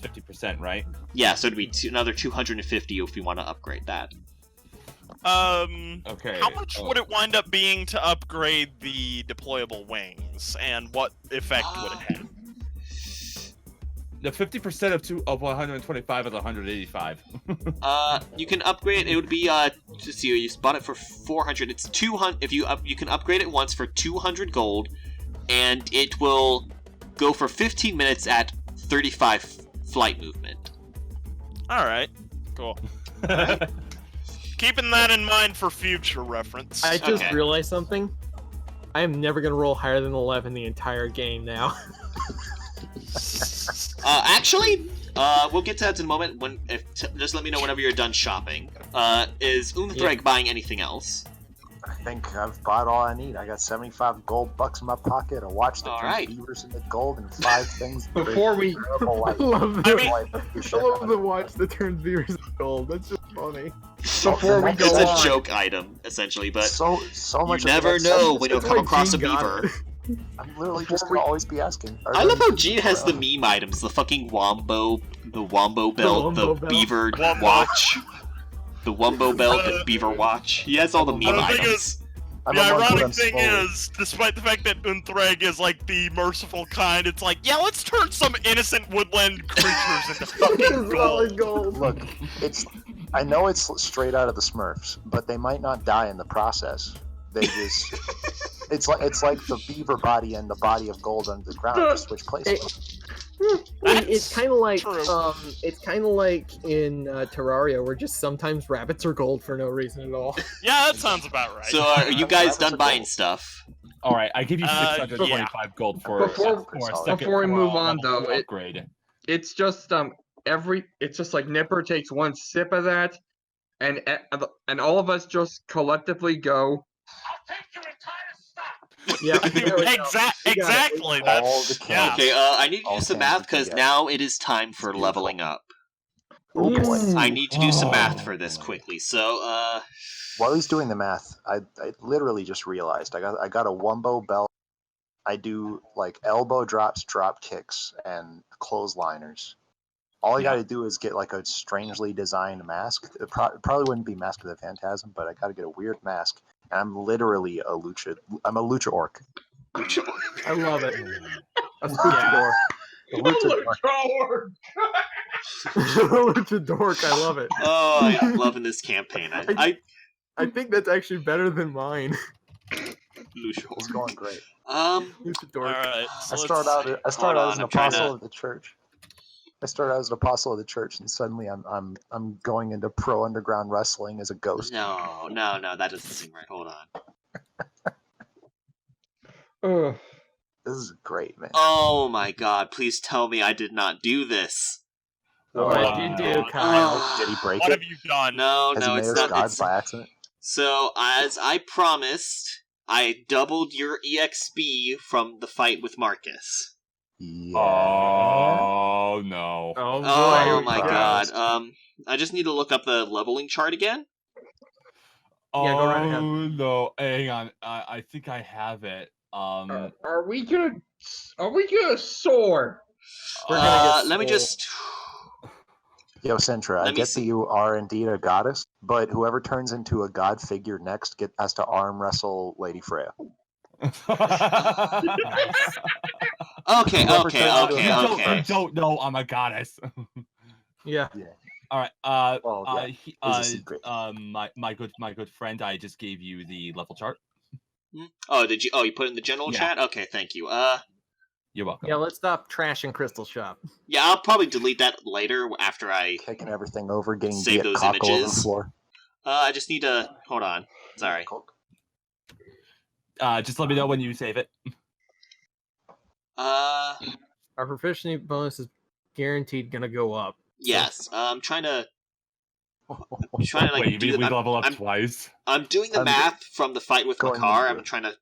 50%, right? Yeah, so it'd be another 250 if you want to upgrade that. Okay. How much would it wind up being to upgrade the deployable wings, and what effect would it have? The 50% of 125 is 185. You can upgrade. It would be just you bought it for 400. It's 200. If you can upgrade it once for 200 gold, and it will go for 15 minutes at 35 flight movement. All right, cool. Keeping that in mind for future reference. I just Okay. realized something. I am never gonna roll higher than 11 the entire game now. Actually, we'll get to that in a moment. Just let me know whenever you're done shopping. Is Unthreg buying anything else? I think I've bought all I need. I got 75 gold bucks in my pocket. A watch that All turns right. beavers into gold and 5 things. that Before we- create terrible light. I love I the, mean- I love the watch that turns viewers into gold. That's just funny. Before we go It's a on, joke item, essentially, but so you much. never know when you'll That's come why across a Gene got beaver. I'm literally just gonna always be asking. I love how Gene has the meme items: the fucking wombo belt, the wombo belt. beaver Wombo. watch, the wombo belt, the beaver watch. He has all the meme the thing items. I'm The a monk, but ironic I'm thing slowly- is, despite the fact that Unthreg is like the merciful kind, it's like, yeah, let's turn some innocent woodland creatures into fucking gold. gold. Look, I know it's straight out of the Smurfs, but they might not die in the process. They just. It's like the beaver body and the body of gold under the ground just switch places. It's kind of like true. it's kind of like in Terraria, where just sometimes rabbits are gold for no reason at all. Yeah, that sounds about right. So are you guys Rabbits done are buying gold. stuff? All right, I give you Yeah. 625 gold for Before- a second before we move on, level though, upgrade. it's just it's just like Nipper takes one sip of that, and all of us just collectively go. Yeah, there we go. Exactly. All That's the yeah. Okay, I need to do All some cans math we because can get. now it is time for It's leveling up. Oh boy. I need to do some math Oh, for this boy. quickly. So, While he's doing the math, I literally just realized I got a wombo belt. I do like elbow drops, drop kicks, and clothesliners. All I got to do is get like a strangely designed mask. It probably wouldn't be Mask of the Phantasm, but I got to get a weird mask. And I'm literally a lucha. I'm a lucha orc. I love it. A luchador. A lucha orc. Luchadork, I love it. oh, I'm loving this campaign. I think that's actually better than mine. Lucia It's going great. Luchadork. All right. So I start out as Hold an on, I'm trying apostle to- of the church. I started out as an apostle of the church, and suddenly I'm going into pro underground wrestling as a ghost. No, that doesn't seem right. Hold on. Ugh. This is great, man. Oh my god, please tell me I did not do this. What did you do, Kyle? Did he break What it? have you done? No, Has no, he it's made us not. gods It's, by accident? so, as I promised, I doubled your EXP from the fight with Marcus. Yeah. Oh no. Oh, boy, Oh here we my go. god. I just need to look up the leveling chart again. Yeah, go right ahead. Oh no. Hang on. I think I have it. Are we gonna soar? We're gonna get Let me soul. just. Yo, Sentra, I Let me get see. that you are indeed a goddess, but whoever turns into a god figure next has to arm wrestle Lady Freya. Okay. Whoever turns into a You god don't first. know I'm a goddess. Yeah. All right. It's a secret. My good friend, I just gave you the level chart. Oh, did you? Oh, you put it in the general Yeah. chat? Okay, thank you. You're welcome. Yeah, let's stop trashing Krystal Shop. Yeah, I'll probably delete that later after I Kicking everything over, getting save Diet those Cock all over the images. floor. I just need to hold on. Sorry. Just let me know when you save it. Uh, Our proficiency bonus is guaranteed gonna go up. yes. I'm trying to Wait, you do. mean we I'm, level up I'm- twice? I'm doing the I'm math from the fight with going Makar. into I'm trying to.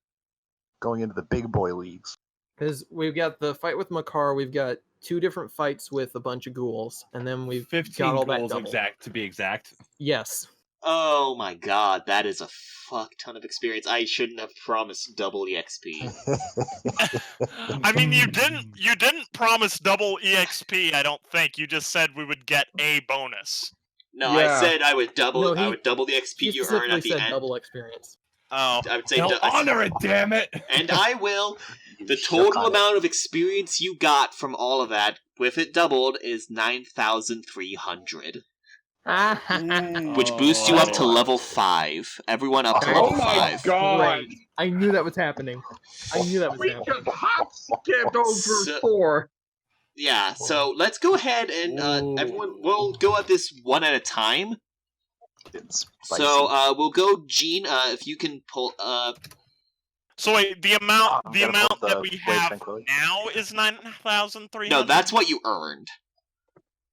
Going into the big boy leagues. Because we've got the fight with Makar, we've got 2 different fights with a bunch of ghouls, and then we've 15 got all that goals double. to be exact. Yes. Oh my god, that is a fuck ton of experience. I shouldn't have promised double EXP. I mean, you didn't promise double EXP. I don't think you just said we would get a bonus. No, Yeah. I said I would double. No, I would double the XP He you earn specifically at the said end. double experience. Oh, I would say. They'll honor it, damn it! And I will. The Shook total on it. amount of experience you got from all of that, with it doubled, is 9,300. Which boosts you up to Oh. level 5. Everyone up to Oh level my 5. god! Great. I knew that was happening. I knew that was We happening. just hop skipped over So- 4. Yeah, so let's go ahead and everyone, we'll go at this one at a time. It's spicy. So we'll go, Gene, if you can pull... so wait, the amount I'm gonna amount pull that the we Blade have Tranquility. now is 9,300. No, that's what you earned.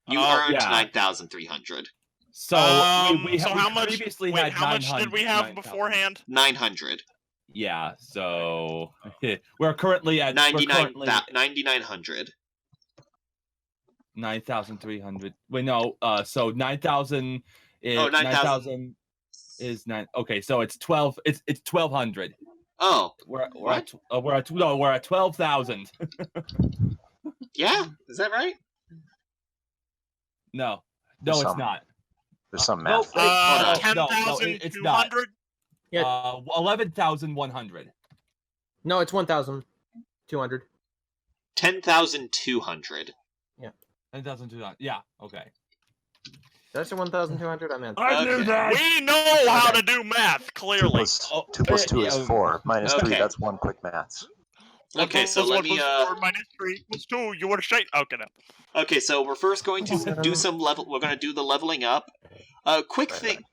You Oh, earned yeah. 9,300. So so how much? previously Wait, had how much did we have 9,000. beforehand? 900. Yeah, so we're currently at 9,900. 9,300. Wait, no. So 9,000 is Oh, 9,000. 9,000 is 9. Okay, so it's 12. It's 1,200. Oh, We're What? at 12,000. yeah? Is that right? No, There's it's some not. There's some Nope. math. on. No, 10,200. Yeah. 11,100. No, it's 1,200. 10,200. 10,200. Yeah. Okay. Did I say 1,200? I meant. I knew that. We know how to do math, 2 clearly. plus, 2 plus 2 is 4. Minus 3, Okay. that's 1 quick maths. Okay, so Plus let one me, plus 4 minus 3 plus 2. You were straight. Okay, no. Okay, so we're first going to do some level. We're going to do the leveling up. Quick Right, thing.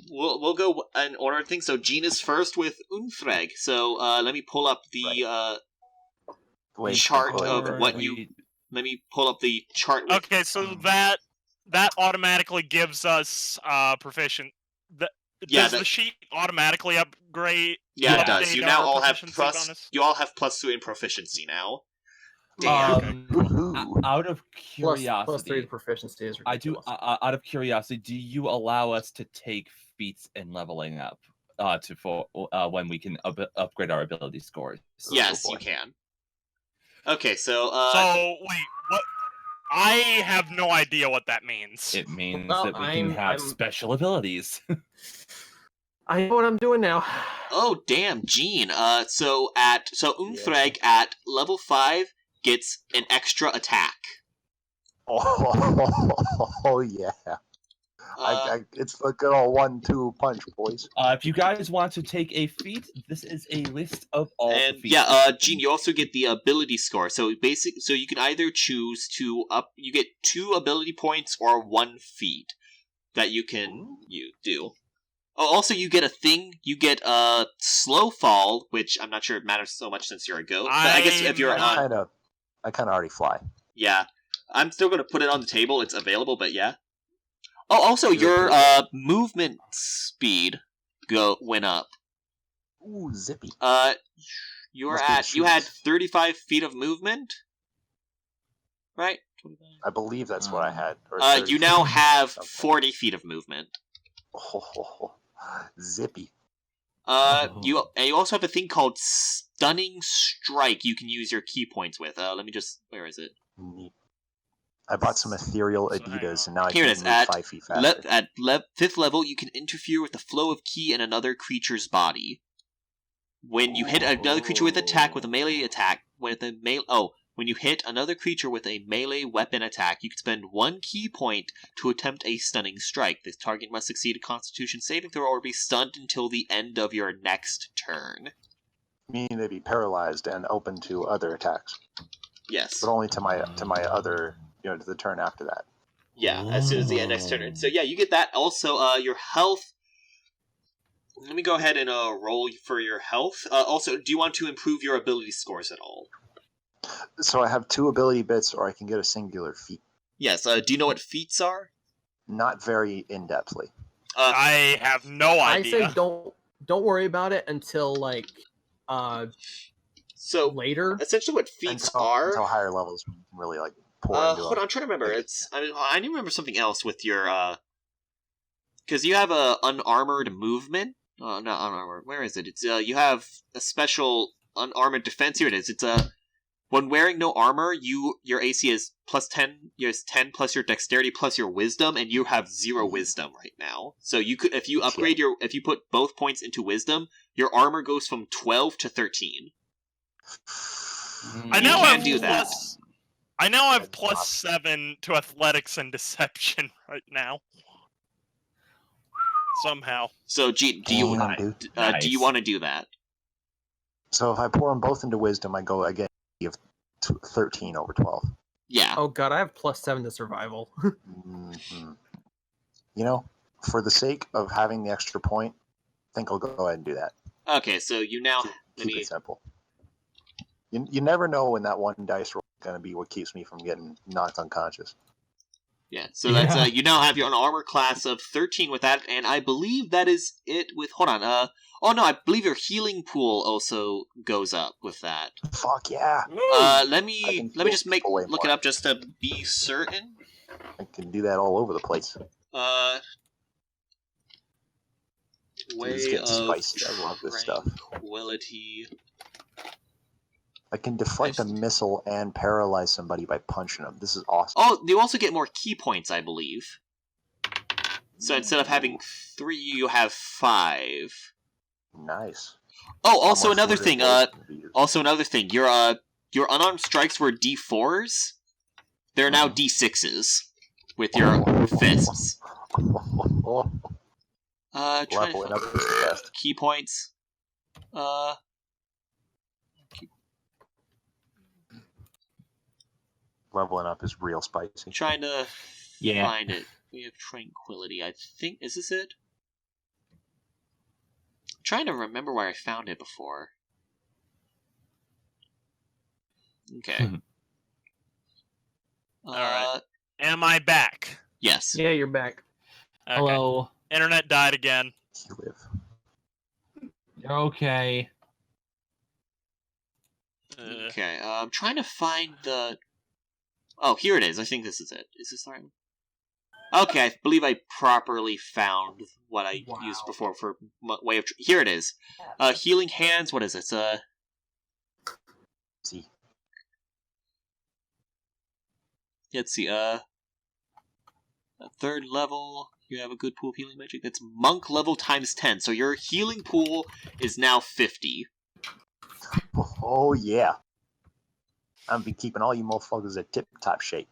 We'll go in order of things. So Gene is first with Unfreg. So let me pull up the Blade chart Tranquility. of what you. Let me pull up the chart. With, Okay, so that automatically gives us proficient. Yeah, Does that- the sheet automatically upgrade? Yeah, it does. update You now our all have proficiency plus. bonus? You all have +2 in proficiency now. Damn. Woohoo. Out of Plus curiosity, 3 to proficiency is I do. ridiculous. Out of curiosity, do you allow us to take feats and leveling up when we can upgrade our ability scores? Yes, boy. you can. Okay, so So wait, what? I have no idea what that means. It means Well, that we can have I'm- special abilities. I know what I'm doing now. oh damn, Gene. So Unfreg at level 5 gets an extra attack. Oh yeah. It's a good old 1-2 punch, boys. If you guys want to take a feat, this is a list of all the And feats. Gene, you also get the ability score. So so you can either choose to you get 2 ability points or 1 feat that you can do. Oh, also you get a thing. You get slow fall, which I'm not sure it matters so much since you're a goat. But I guess if you're I'm on, I kind of already fly. yeah, I'm still gonna put it on the table. It's available, but yeah. Oh, also You're your pretty movement speed went up. Ooh, zippy. You Must be the had shoes. 35 feet of movement, right? I believe that's what I had. Or You 30. now have Something. 40 feet of movement. Zippy. You also have a thing called Stunning Strike. You can use your key points with. Let me just. Where is it? Neat. I bought some ethereal So hang Adidas, on. and now I Here it can is, move 5 feet faster. At 5th level, you can interfere with the flow of ki in another creature's body. When you hit another creature with attack with a melee attack, When you hit another creature with a melee weapon attack, you can spend 1 key point to attempt a stunning strike. This target must succeed a Constitution saving throw or be stunned until the end of your next turn. Meaning they'd be paralyzed and open to other attacks. Yes. But only to my other, to the turn after that. Yeah, as soon as the next turn. So yeah, you get that. Also, your health. Let me go ahead and roll for your health. Also, do you want to improve your ability scores at all? So I have 2 ability bits, or I can get a singular feat. Yes. Do you know what feats are? Not very in-depthly. I have no idea. I say don't worry about it until so later. Essentially, what feats are until higher levels, we can really pour into hold on, I'm trying to remember. I need to remember something else with your because you have a unarmored movement. Not unarmored. Where is it? It's you have a special unarmored defense. Here it is. It's when wearing no armor, your AC is +10. Yours 10 plus your dexterity plus your wisdom, and you have 0 wisdom right now. So you could, if you upgrade if you put both points into wisdom, your armor goes from 12 to 13. I know can do that. I know I have +7 to athletics and deception right now. Somehow. So, do you want to do that? So if I pour them both into wisdom, I go again. You have 13 over 12. Yeah. Oh god, I have +7 to survival. For the sake of having the extra point, I think I'll go ahead and do that. Okay, so you now keep it simple. You never know when that one dice roll is going to be what keeps me from getting knocked unconscious. Yeah, so that's you now have your armor class of 13 with that, and I believe that is it with... Hold on, I believe your healing pool also goes up with that. Fuck yeah! Let me just look it up just to be certain. I can do that all over the place. Way of spicy. I love this stuff. Tranquility. I can deflect a missile and paralyze somebody by punching them. This is awesome. Oh, you also get more key points, I believe. So instead of having 3, you have 5. Nice. Oh, also another thing. Your unarmed strikes were D4s. They're now D6s with your fists. Leveling up is the best. Key points. Leveling up is real spicy. Trying to find it. We have tranquility. I think, is this it? I'm trying to remember where I found it before. Okay. Alright. Am I back? Yes. Yeah, you're back. Okay. Hello. Internet died again. You live. You're okay. Okay, I'm trying to find the... Oh, here it is. I think this is it. Is this the right one? Okay, I believe I properly found what I used before for way of... Here it is. Healing Hands, what is it? See. Let's see, 3rd level, you have a good pool of healing magic. That's monk level times 10, so your healing pool is now 50. Oh, yeah. I've been keeping all you motherfuckers at tip-top shape.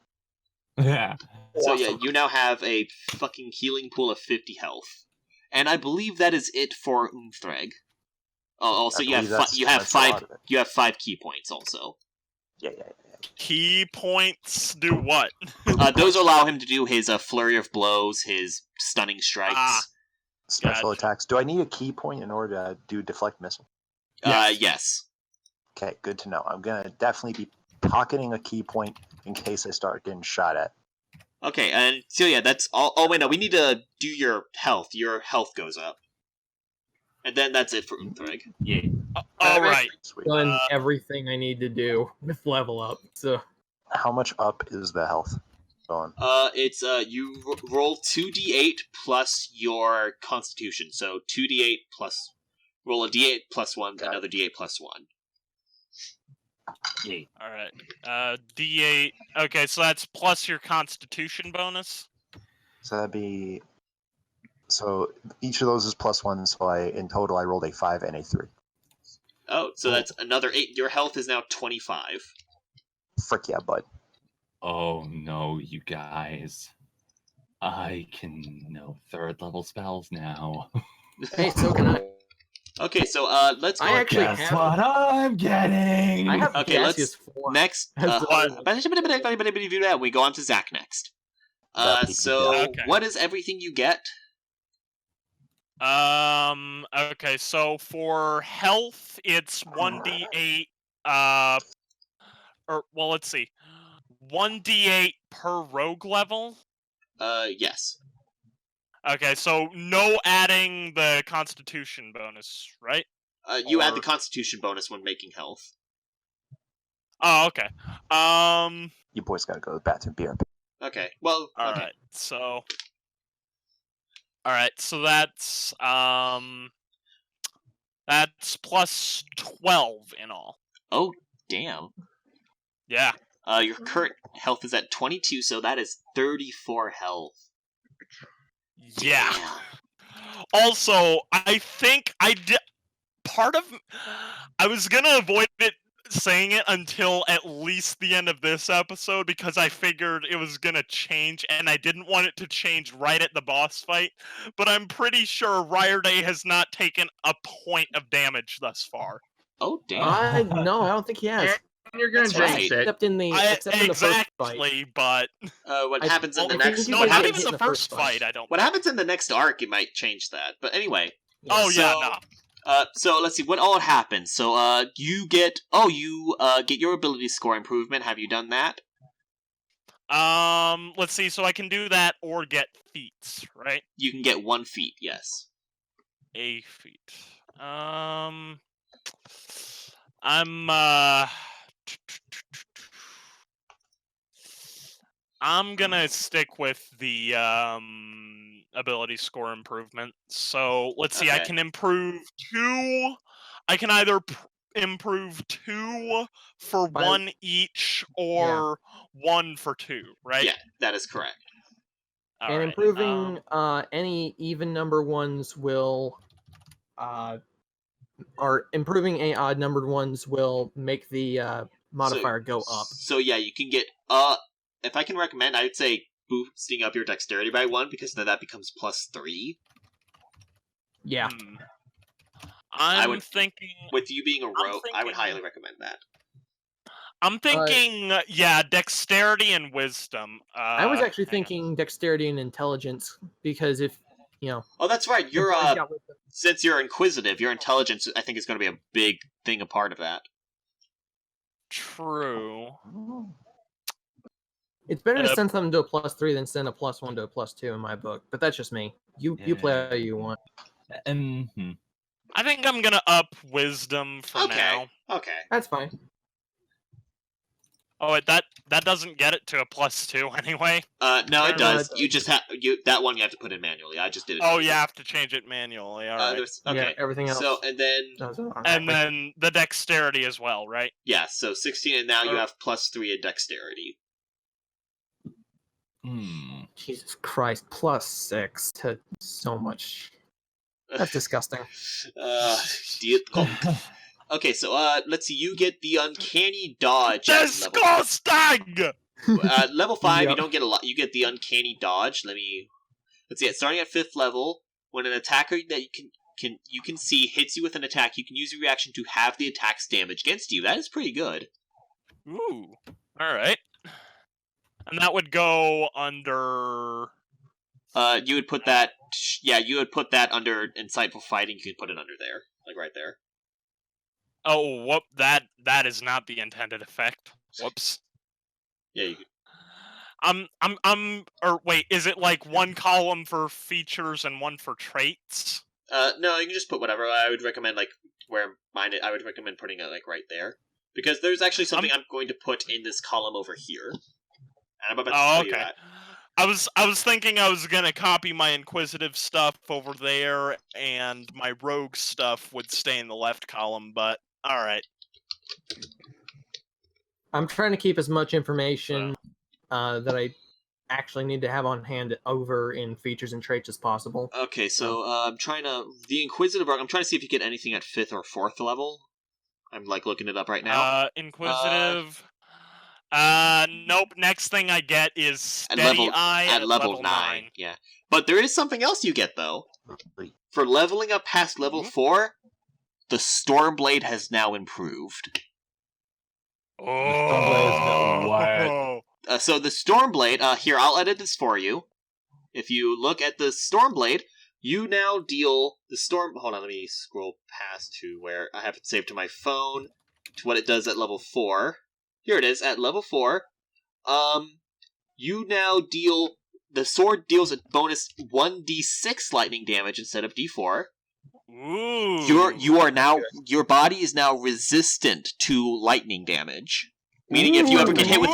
Yeah. So yeah, you now have a fucking healing pool of 50 health. And I believe that is it for Umthreg. Oh, also you have 5 key points also. Yeah. Key points do what? Those allow him to do his flurry of blows, his stunning strikes. Special attacks. Do I need a key point in order to do deflect missile? Yes. Okay, good to know. I'm going to definitely be pocketing a key point in case I start getting shot at. Okay, and so yeah, that's all. Oh wait, no, we need to do your health. Your health goes up. And then that's it for Umthreg. Yeah. Alright. Done everything I need to do with level up. So how much up is the health going? It's you roll 2d8 plus your constitution. So 2d8 plus roll a d8 plus 1, another d8 plus 1. Yeah. Alright. D8. Okay, so that's plus your constitution bonus? So that'd be... So each of those is +1, so in total I rolled a 5 and a 3. Oh, so that's another 8. Your health is now 25. Frick yeah, bud. Oh no, you guys. I can know 3rd level spells now. Hey, so can I. Okay, so let's go. I actually Guess have. what I'm getting? I have Okay, let's gaseous form. next. As the- We go on to Zach next. Okay. What is everything you get? Okay, so for health, it's 1d8, let's see. 1d8 per rogue level? Yes. Okay, so no adding the constitution bonus, right? You add Or- the Constitution bonus when making health. Oh, okay. You boys gotta go to the bathroom, beer. Okay. Well. Okay. Alright, so... Alright, so that's plus 12 in all. Oh, damn. Yeah. Your current health is at 22, so that is 34 health. Yeah. Damn. Also, I think I did... I was gonna avoid saying it until at least the end of this episode, because I figured it was gonna change, and I didn't want it to change right at the boss fight, but I'm pretty sure Ryerday has not taken a point of damage thus far. Oh, damn. No, I don't think he has. And you're gonna That's jinx right. it. Except in the first fight. Exactly, but... What I- happens in well, the if you next? can No, get not hit even in the the first first fight. fight, I don't What think. happens in the next arc? It might change that. But anyway. Oh, yeah, So- no. So let's see what all happens. So you get get your ability score improvement. Have you done that? Let's see, so I can do that or get feats, right? You can get 1 feat. Yes. A feat. I'm gonna stick with the ability score improvement. So let's see, I Okay. can improve 2. I can either improve 2 for By- 1 each, or 1 for 2, right? Yeah, that is correct. And Alright, improving any even number ones will or improving any odd numbered ones will make the modifier go up. So yeah, you can get if I can recommend, I would say boosting up your dexterity by 1, because then that becomes +3. Yeah. I'm thinking. With you being a I'm rogue, I would thinking- highly recommend that. I'm thinking, dexterity and wisdom. I was actually hang on. thinking dexterity and intelligence because if Oh, that's right. if You're boys got with them- since you're inquisitive, your intelligence I think is going to be a big thing, a part of that. True. it's better to Uh, send something to a +3 than send a +1 to a +2 in my book. But that's just me. You play how you want. Mm-hmm. I think I'm gonna up wisdom for Okay. now. Okay. That's fine. Oh, wait, that doesn't get it to a +2 anyway. No, it No, does. You just have that one you have to put in manually. I just did it. Oh, for you you. have to change it manually. All right. Okay. Yeah, everything else. So and then does it And automatically. then the dexterity as well, right? yeah, so 16, and now you Oh. have +3 in dexterity. Hmm. Jesus Christ, +6 to so much. That's disgusting. Okay, so let's see. You get the uncanny dodge. At Disgusting! level 5, you Yep. don't get a lot. You get the uncanny dodge. Let's see. Starting at 5th level, when an attacker that you can see hits you with an attack, you can use your reaction to have the attack's damage against you. That is pretty good. Ooh. All right. And that would go under. You would put that. Yeah, you would put that under insightful fighting. You could put it under there, like right there. Oh, whoop! That is not the intended effect. Whoops. Yeah, you could. Or wait, is it like one column for features and one for traits? No, you can just put whatever. I would recommend I would recommend putting it like right there, because there's actually something I'm going to put in this column over here, and I'm about to tell you that. I was thinking I was gonna copy my inquisitive stuff over there, and my rogue stuff would stay in the left column. But all right. I'm trying to keep as much information that I actually need to have on hand over in features and traits as possible. Okay, so I'm trying to the inquisitive arc. I'm trying to see if you get anything at 5th or 4th level. I'm like looking it up right now. Inquisitive. Nope. Next thing I get is Steady Eye at level 9. Yeah. But there is something else you get, though. For leveling up past level 4, the Stormblade has now improved. Oh! So the Stormblade, here, I'll edit this for you. If you look at the Stormblade, you now deal the Storm... Hold on, let me scroll past to where I have it saved to my phone, to what it does at level 4. Here it is, at level 4. You now deal... The sword deals a bonus 1d6 lightning damage instead of d4. Ooh. Your body is now resistant to lightning damage. Meaning if you ever get hit with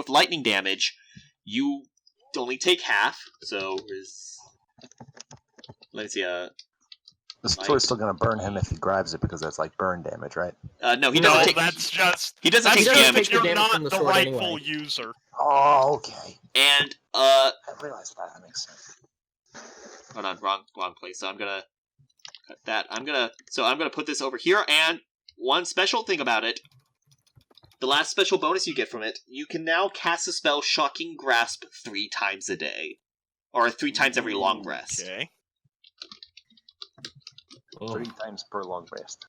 lightning damage, you only take half. So let me see. The sword's still gonna burn him if he grabs it because that's like burn damage, right? No, he doesn't take. He doesn't take damage. Take the You're damage not from the the sword rightful anyway. Oh, user. okay. And I realized that makes sense. hold on, wrong place. So I'm gonna cut that. I'm gonna put this over here. And one special thing about it, the last special bonus you get from it, you can now cast the spell Shocking Grasp 3 times a day, or 3 times every long rest. Okay. 3 times per long rest.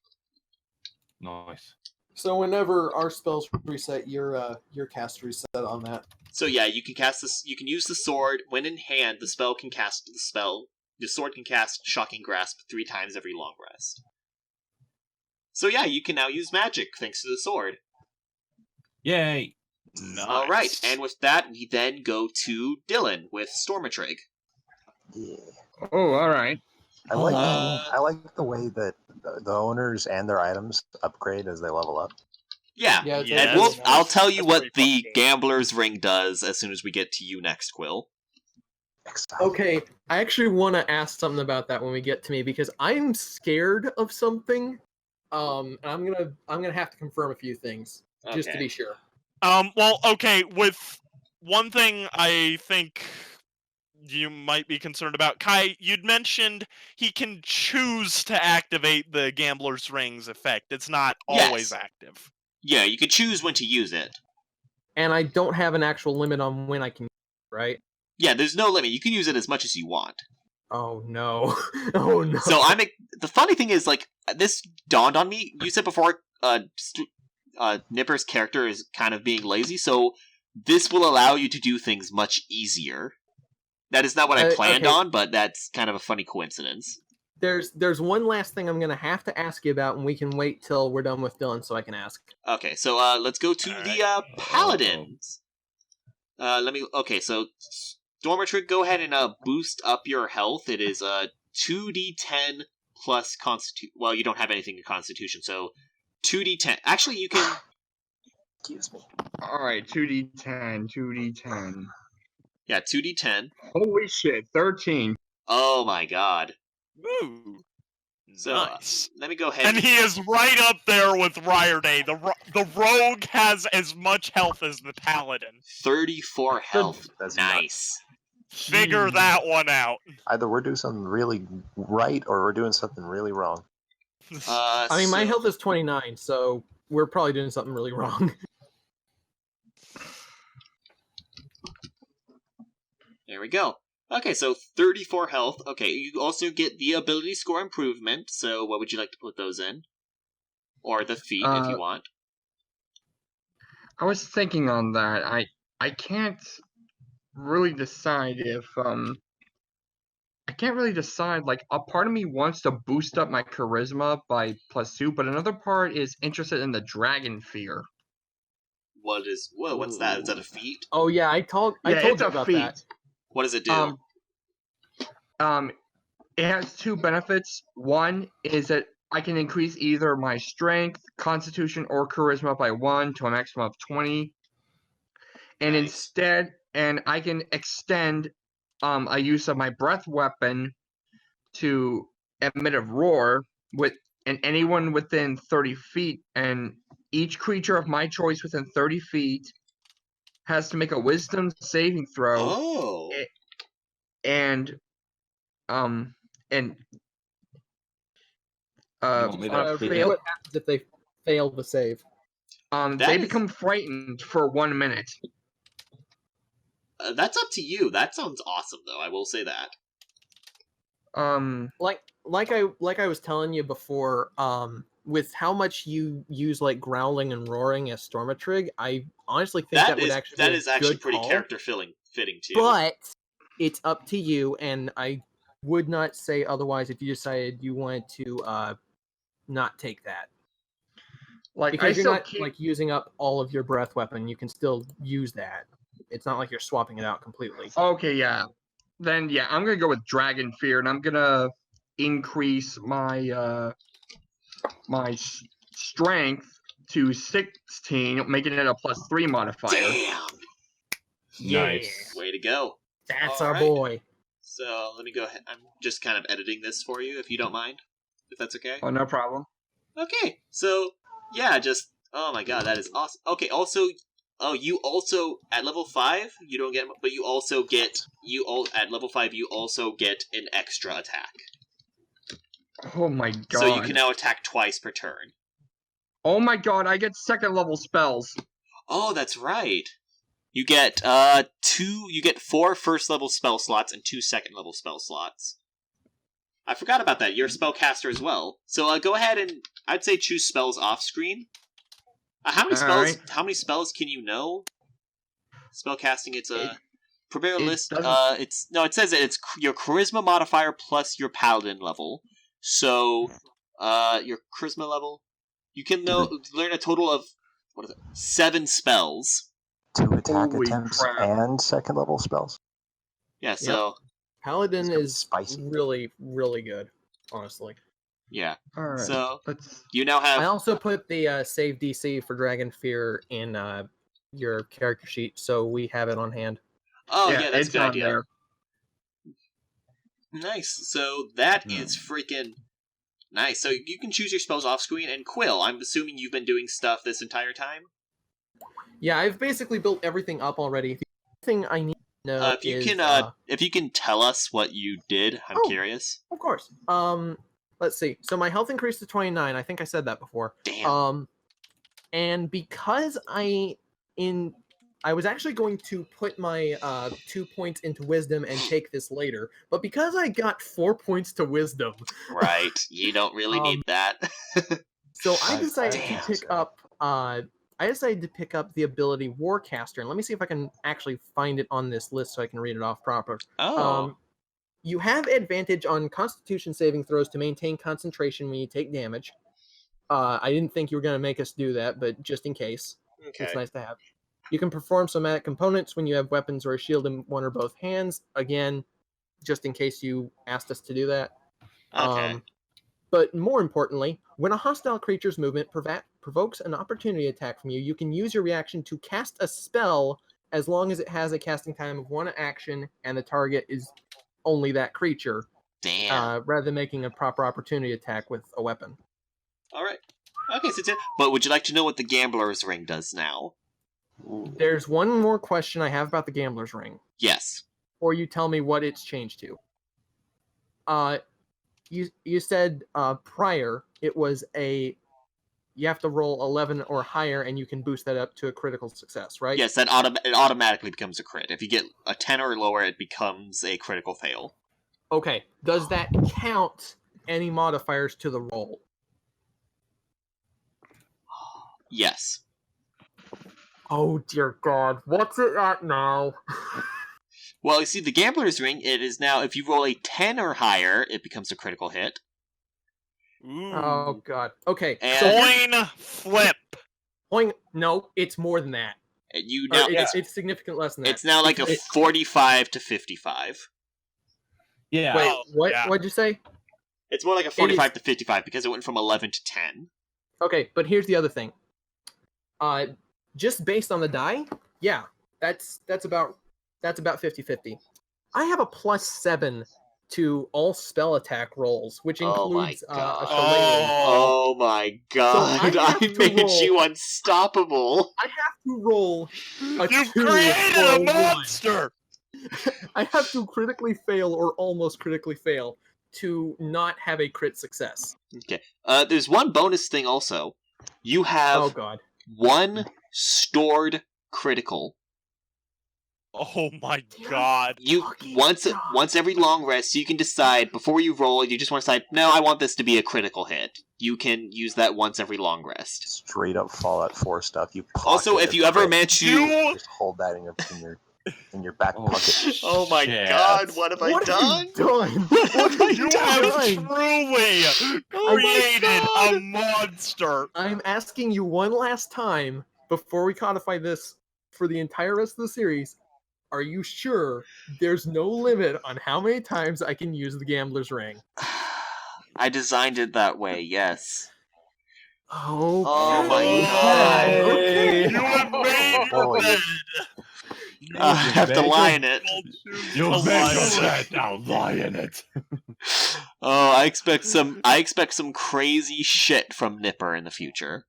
Nice. So whenever our spells reset, your cast reset on that. So yeah, you can cast this. You can use the sword when in hand. The sword can cast Shocking Grasp 3 times every long rest. So yeah, you can now use magic thanks to the sword. Yay! Nice. All right, and with that, we then go to Dylan with Stormatrig. Yeah. Oh, all right. I like the way that the owners and their items upgrade as they level up. Yeah, Yeah, it's Yeah, and really I'll nice. tell you That's what pretty the fun. Gambler's Ring does as soon as we get to you next, Quill. Exciting. Okay, I actually want to ask something about that when we get to me because I'm scared of something. And I'm gonna have to confirm a few things just to Okay. be sure. Well, okay, with one thing I think you might be concerned about, Kai, you'd mentioned he can choose to activate the Gambler's Ring's effect. It's not always Yes. active. Yeah, you can choose when to use it. And I don't have an actual limit on when I can, right? Yeah, there's no limit. You can use it as much as you want. Oh no! Oh no! So the funny thing is, like, this dawned on me. You said before, Nipper's character is kind of being lazy, so this will allow you to do things much easier. That is not what I planned okay. on, but that's kind of a funny coincidence. There's one last thing I'm gonna have to ask you about, and we can wait till we're done with Dylan so I can ask. Okay, so let's go to the Paladins. Okay, so Stormatrig, go ahead and boost up your health. It is 2d10 plus Constitution. Well, you don't have anything in Constitution, so 2d10. Actually, you can. Excuse me. All right, 2d10, 2d10. Yeah, 2d10. Holy shit, 13. Oh my god. Ooh. So, Nice. let me go ahead. And he is right up there with Riorday. The rogue has as much health as the paladin. 34 health. That's Nice. Figure that one out. Either we're doing something really right or we're doing something really wrong. I mean, my health is 29, so we're probably doing something really wrong. There we go. Okay, so 34 health. Okay, you also get the ability score improvement, so what would you like to put those in? Or the feat, if you want. I was thinking on that. I can't really decide if I can't really decide. Like, a part of me wants to boost up my charisma by +2, but another part is interested in the dragon fear. What's that? Is that a feat? Oh yeah, I told you about that. What does it do? It has 2 benefits. One is that I can increase either my strength, constitution, or charisma by 1 to a maximum of 20. And Nice. I can extend a use of my breath weapon to emit a roar and anyone within 30 feet, and each creature of my choice within 30 feet has to make a wisdom saving throw. Oh. Fail what happens if they fail the save? They become frightened for 1 minute. That's up to you. That sounds awesome, though. I will say that. Like I was telling you before, with how much you use like growling and roaring as Stormatrig, I honestly think that would actually be a actually good pretty call. character fitting too. But it's up to you, and I would not say otherwise if you decided you wanted to not take that. Like because you're not like using up all of your breath weapon, you can still use that. It's not like you're swapping it out completely. Okay, yeah. Then yeah, I'm gonna go with Dragon Fear, and I'm gonna increase my my strength to 16, making it a +3 modifier. Damn! Nice. Way to go. That's All our right. boy. So let me go ahead. I'm just kind of editing this for you, if you don't mind. If that's okay. Oh, no problem. Okay, so yeah, oh my god, that is awesome. Okay, also, you also at level 5 you don't get, but you also get at level 5 you also get an extra attack. Oh my god. So you can now attack twice per turn. Oh my god, I get 2nd level spells. Oh, that's right. You get 4 first level spell slots and 2 second level spell slots. I forgot about that. You're a spellcaster as well. So go ahead and I'd say choose spells off screen. How many spells? Right. How many spells can you know? Spellcasting. It's a prepare a list. It says that it's your charisma modifier plus your paladin level. So, your charisma level, you can learn a total of 7 spells. 2 attack Holy attempts crap. and 2nd level spells. Yeah. So. Paladin is spicy. really, really good, honestly. Yeah. All right. So you now I have. also put the save DC for Dragon Fear in your character sheet, so we have it on hand. Oh yeah, that's a good idea. There. Nice. So that is freaking nice. So you can choose your spells off screen. And Quill, I'm assuming you've been doing stuff this entire time. Yeah, I've basically built everything up already. The thing I need to know if you can tell us what you did, I'm curious. Of course. Let's see. So my health increased to 29. I think I said that before. Damn. And because I was actually going to put my 2 points into wisdom and take this later, but because I got 4 points to wisdom, right, you don't really need that. So I decided to pick up. I decided to pick up the ability Warcaster, and let me see if I can actually find it on this list so I can read it off proper. Oh. You have advantage on Constitution saving throws to maintain concentration when you take damage. I didn't think you were going to make us do that, but just in case, it's nice to have. You can perform somatic components when you have weapons or a shield in one or both hands. Again, just in case you asked us to do that. Okay. But more importantly, when a hostile creature's movement provokes an opportunity attack from you, you can use your reaction to cast a spell as long as it has a casting time of 1 action and the target is only that creature. Damn. Rather than making a proper opportunity attack with a weapon. All right. Okay, but would you like to know what the Gambler's Ring does now? There's one more question I have about the Gambler's Ring. Yes. Or you tell me what it's changed to. You said prior it was you have to roll 11 or higher and you can boost that up to a critical success, right? Yes, it automatically becomes a crit. If you get a 10 or lower, it becomes a critical fail. Okay. Does that count any modifiers to the roll? Yes. Oh dear God. What's it at now? Well, you see, the Gambler's Ring, it is now, if you roll a 10 or higher, it becomes a critical hit. Ooh. Oh God. Okay. Coin flip. No, it's more than that. It's significant less than that. It's now like a 45 to 55. Yeah. Wait, what? Yeah. What'd you say? It's more like a 45 to 55 because it went from 11 to 10. Okay, but here's the other thing. Just based on the die, yeah, that's about 50-50. I have a +7 to all spell attack rolls, which includes a shillelagh. Oh my god, so I made you unstoppable. I have to roll a 2 You've created a monster! I have to critically fail or almost critically fail to not have a crit success. Okay. There's one bonus thing also. You have... Oh god. 1 stored critical. Oh my god. You once every long rest, you can decide before you roll. You just want to decide, no, I want this to be a critical hit. You can use that once every long rest. Straight up Fallout 4 stuff. You also, if you ever manage to just hold that in your back pocket. Oh my god, what have I done? You have truly created a monster. I'm asking you one last time before we codify this for the entire rest of the series. Are you sure there's no limit on how many times I can use the gambler's ring? I designed it that way, yes. Oh my god. Okay. You have made your bed. I have to lie in it. You made your bed, now lie in it. Oh, I expect some crazy shit from Nipper in the future.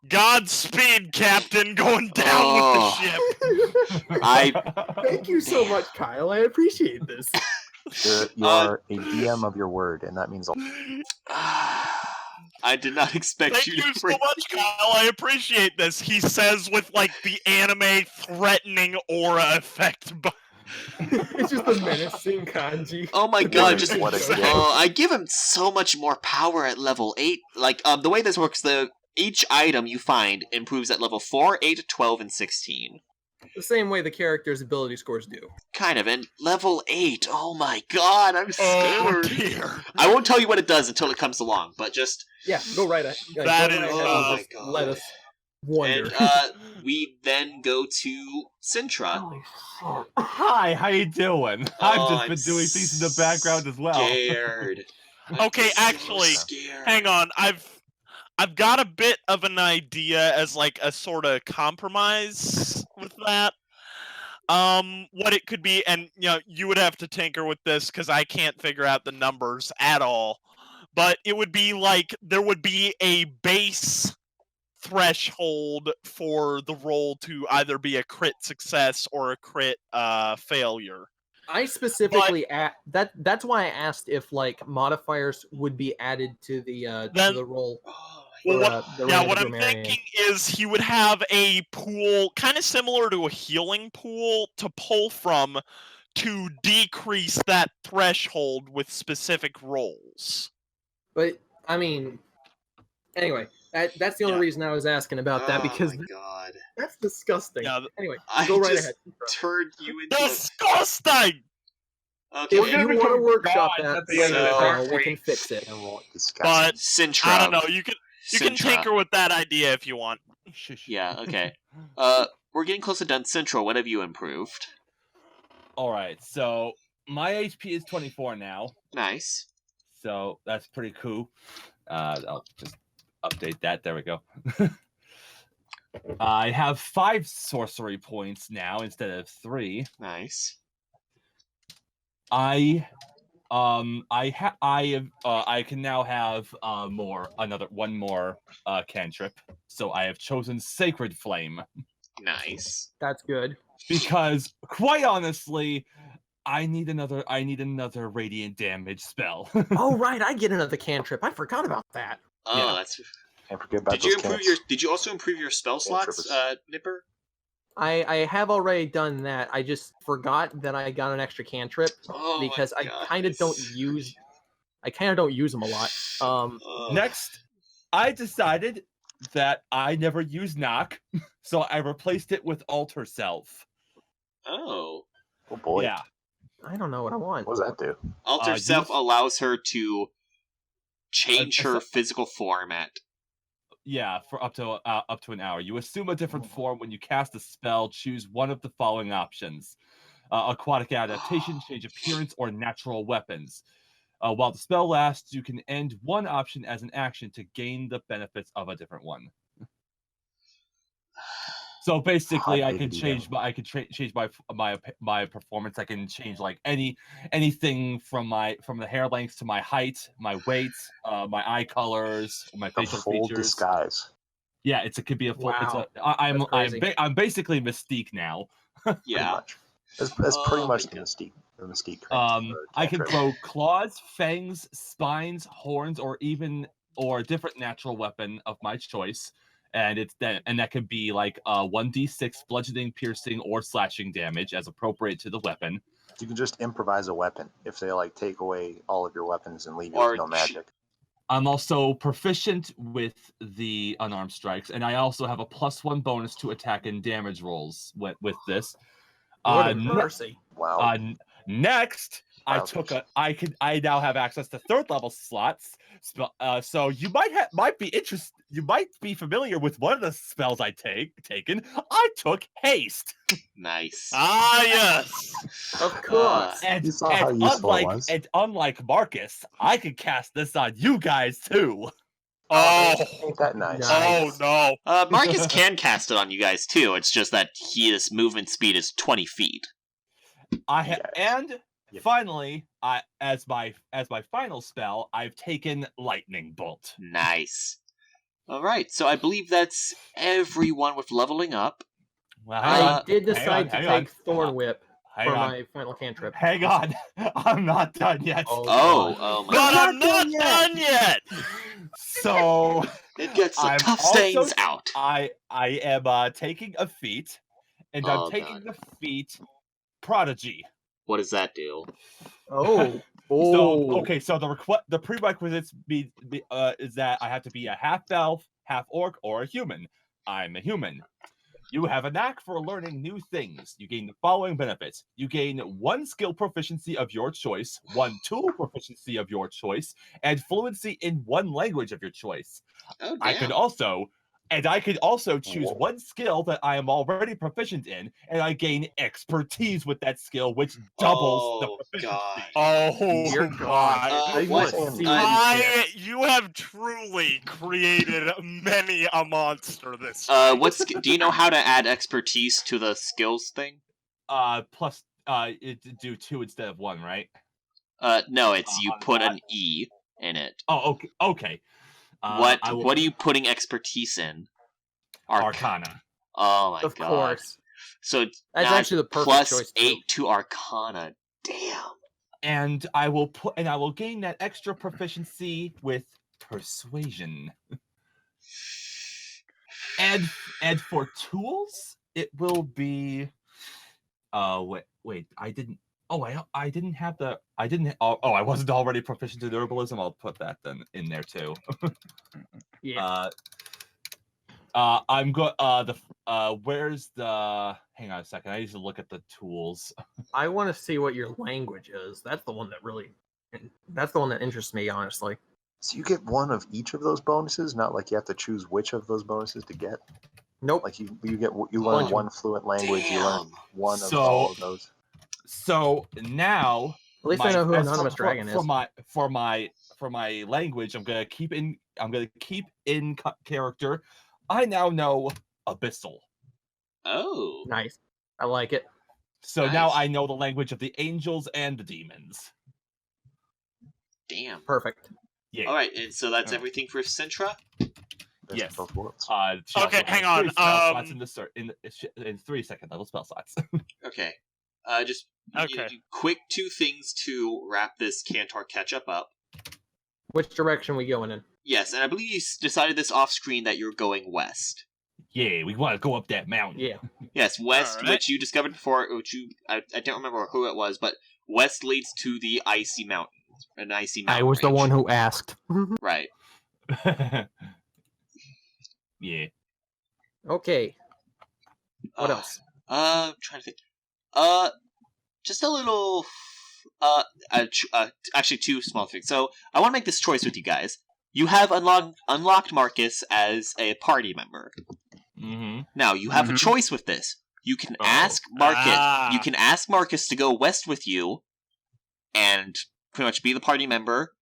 Godspeed, Captain, going down with the ship. Thank you so much, Kyle. I appreciate this. You are a DM of your word, and that means a I did not expect Thank you so much, Kyle. I appreciate this. He says with like the anime threatening aura effect. It's just a menacing kanji. Oh my god, just What a game. I give him so much more power at level 8. Like the way this works, each item you find improves at level 4, 8, 12, and 16. The same way the character's ability scores do. Kind of, and level 8. Oh my god, I'm scared. Oh dear. I won't tell you what it does until it comes along, but just Yeah, go right ahead. That is- oh my god. Let us wonder. And we then go to Sintra. Hi, how you doing? I've Oh, just I'm been doing things in the background as well. Scared. Okay, actually, hang on. I've got a bit of an idea as like a sort of compromise with that. What it could be, and you would have to tinker with this because I can't figure out the numbers at all. But it would be like there would be a base threshold for the roll to either be a crit success or a crit failure. I specifically that's why I asked if like modifiers would be added to the roll. Well, what I'm thinking is he would have a pool kind of similar to a healing pool to pull from to decrease that threshold with specific rolls. But I mean, anyway, that's the only reason I was asking about that because God. that's disgusting. Yeah, anyway, I go right just ahead. turned you into disgusting. Okay. If you want to workshop gods that, at the end of this, aren't we we? can fix it. But Sintra. I don't know. You can tinker with that idea if you want. Yeah, okay. We're getting close to done. Sintra, what have you improved? Alright, so my HP is 24 now. Nice. So that's pretty cool. I'll just update that. There we go. I have 5 sorcery points now instead of 3. Nice. I can now have one more cantrip. So I have chosen Sacred Flame. Nice. That's good. Because quite honestly, I need another radiant damage spell. Oh right, I get another cantrip. I forgot about that. Oh, Yeah. that's. Can't forget about Did you those improve cans. Did you also improve your spell slots, Nipper? I have already done that. I just forgot that I got an extra cantrip Oh because my I God. kind of don't use them a lot. Ugh. Next, I decided that I never use knock, so I replaced it with alter self. Oh. Oh boy. Yeah. I don't know what I want. What does that do? Alter Self allows her to change her a- physical form at. Yeah, for up to an hour. You assume a different form when you cast a spell. Choose one of the following options: aquatic adaptation, change appearance, or natural weapons. While the spell lasts, you can end one option as an action to gain the benefits of a different one. So basically, I can change my performance. I can change like anything from the hair length to my height, my weight, my eye colors, my A facial full features. disguise. Yeah, it could be a full. Wow. I'm That's crazy. I'm basically Mystique now. Pretty Yeah. much. That's pretty Oh much my the mystique. The mystique. I can throw claws, fangs, spines, horns, or different natural weapon of my choice and that could be like 1d6 bludgeoning, piercing, or slashing damage as appropriate to the weapon. You can just improvise a weapon if they like take away all of your weapons and leave you with no magic. I'm also proficient with the unarmed strikes, and I also have a +1 bonus to attack and damage rolls with this. What a mercy! Wow. Next, I now have access to 3rd level slots. So you might be familiar with one of the spells I taken. I took haste. Nice. Ah, yes. Of course. You saw how useful it was. And unlike Marcus, I can cast this on you guys too. Ain't that nice? Oh no. Marcus can cast it on you guys too. It's just that his movement speed is 20 feet. Finally, as my final spell, I've taken Lightning Bolt. Nice. All right, so I believe that's everyone with leveling up. Well, I did decide to hang take on. Thorn Whip Hang for on. my final cantrip. Hang on, I'm not done yet. Oh my But god. I'm not done yet. So It gets the I'm tough also- stains out. I am taking a feat, and I'm taking the feat Prodigy. What does that do? Oh. So the prerequisites is that I have to be a half elf, half orc, or a human. I'm a human. You have a knack for learning new things. You gain the following benefits. You gain 1 skill proficiency of your choice, 1 tool proficiency of your choice, and fluency in 1 language of your choice. Oh, damn. I could also choose 1 skill that I am already proficient in, and I gain expertise with that skill, which doubles the proficiency. God. Oh Dear God. What? You have truly created many a monster this Do you know how to add expertise to the skills thing? Plus, it do 2 instead of 1, right? No, it's you put an E in it. Oh, okay. What are you putting expertise in? Arcana. Oh my god. Of course. So That's now actually the perfect plus choice, 8 to Arcana. Damn. And I will gain that extra proficiency with Persuasion. And for tools, it will be wait, I didn't have the I wasn't already proficient in herbalism. I'll put that then in there too. Yeah. I'm good. Where's the? Hang on a second. I need to look at the tools. I want to see what your language is. That's the one that interests me, honestly. So you get 1 of each of those bonuses, not like you have to choose which of those bonuses to get. Nope. Like you learn 1 fluent language. Damn. You learn 1 of all of those. So now, At least I know who Anonymous Dragon is. For my language, I'm gonna keep in character. I now know Abyssal. Oh. Nice. I like it. So Nice. now I know the language of the angels and the demons. Damn. Perfect. Yeah. All right, and so that's everything for Sintra. Best Yes. of both worlds. She Okay, also hang has 3 on, spell slots in 3-second level spell slots. Okay. Just Okay. quick 2 things to wrap this Kantor catch-up up. Which direction we going in? Yes, and I believe you decided this off-screen that you're going west. Yeah, we want to go up that mountain. Yeah. Yes, west, Alright. which you discovered before, I don't remember who it was, but west leads to the icy mountains. An icy mountain I was the range. one who asked. Right. Yeah. Okay. What else? I'm trying to think. Just a little. Actually, 2 small things. So I want to make this choice with you guys. You have unlocked Marcus as a party member. Mm-hmm. Now you have a choice with this. You can ask Marcus. You can ask Marcus to go west with you, and pretty much be the party member.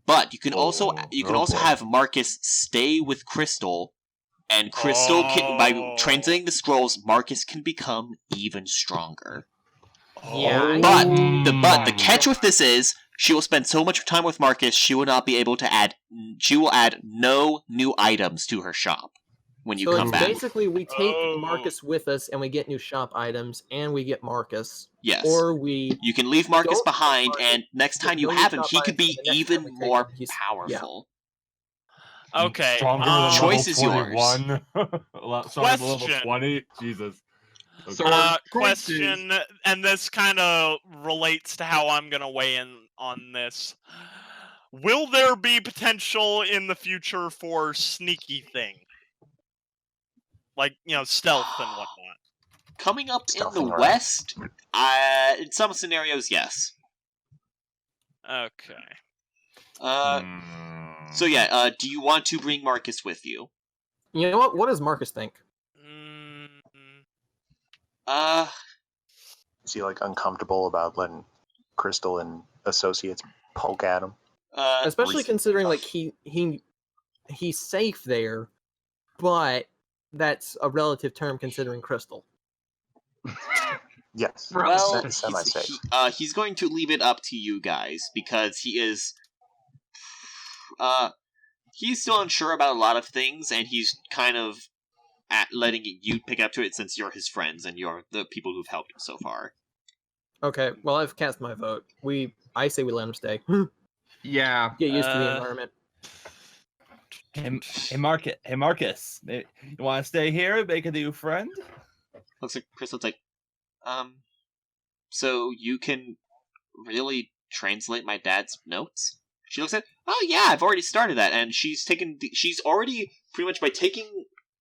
But you can also have Marcus stay with Krystal, and Krystal can, by translating the scrolls, Marcus can become even stronger. Yeah. But the catch with this is she will spend so much time with Marcus, she will not be able to add. She will add no new items to her shop when you come back. Basically, we take Marcus with us, and we get new shop items, and we get Marcus. Yes. Or you can leave Marcus don't behind, Marcus, and next time you no have him, shop he could items, be and the next time even we take more him, he's- powerful. Okay. Stronger than Choice is level yours. 21. Stronger than level Question. 20. Jesus. Okay. So our choice is- Question, and this kind of relates to how I'm gonna weigh in on this. Will there be potential in the future for sneaky thing? Like, stealth and whatnot. Coming up in the Stealthing around. west, in some scenarios, yes. Okay. So yeah, do you want to bring Marcus with you? You know what? What does Marcus think? Mm, Is he like uncomfortable about letting Krystal and associates poke at him? Especially recent considering like stuff. he's safe there, but that's a relative term considering Krystal. Yes. well, Semi-safe. he's going to leave it up to you guys because he is. He's still unsure about a lot of things, and he's kind of at letting you pick up to it since you're his friends and you're the people who've helped him so far. Okay, well I've cast my vote. I say we let him stay. Yeah. Get used to the environment. Hey, Marcus. You want to stay here and make a new friend? Looks like Krystal's like, so you can really translate my dad's notes? She looks at, oh yeah, I've already started that, and she's already pretty much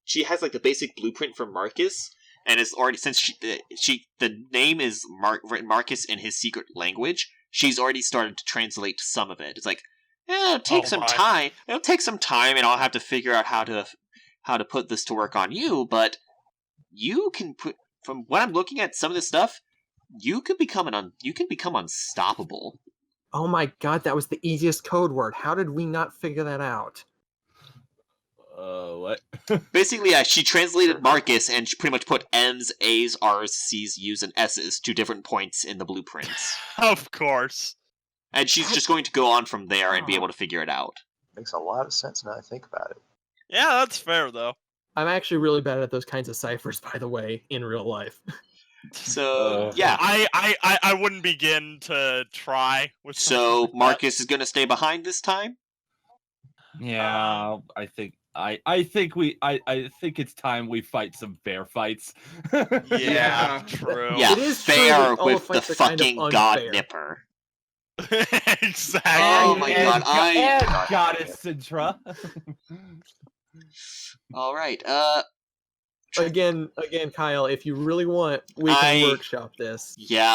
she has like the basic blueprint for Marcus, and it's already, since the name is written Marcus in his secret language, she's already started to translate some of it. It's like, it'll take some time. It'll take some time, and I'll have to figure out how to put this to work on you, but you can put, from what I'm looking at, some of this stuff, you can become unstoppable. Oh my god, that was the easiest code word. How did we not figure that out? What? Basically, she translated Marcus and she pretty much put M's, A's, R's, C's, U's, and S's to different points in the blueprints. of course. And she's just going to go on from there and be able to figure it out. Makes a lot of sense now I think about it. Yeah, that's fair, though. I'm actually really bad at those kinds of ciphers, by the way, in real life. So, yeah. I wouldn't begin to try with So, like Marcus is going to stay behind this time? Yeah, I think it's time we fight some fair fights. Yeah, true. Yeah, It is true fair that all with the fights are kind of fucking god unfair. Nipper. Exactly. Oh my god, and Goddess Sintra. Alright, Again, Kyle, if you really want, we can workshop this. yeah,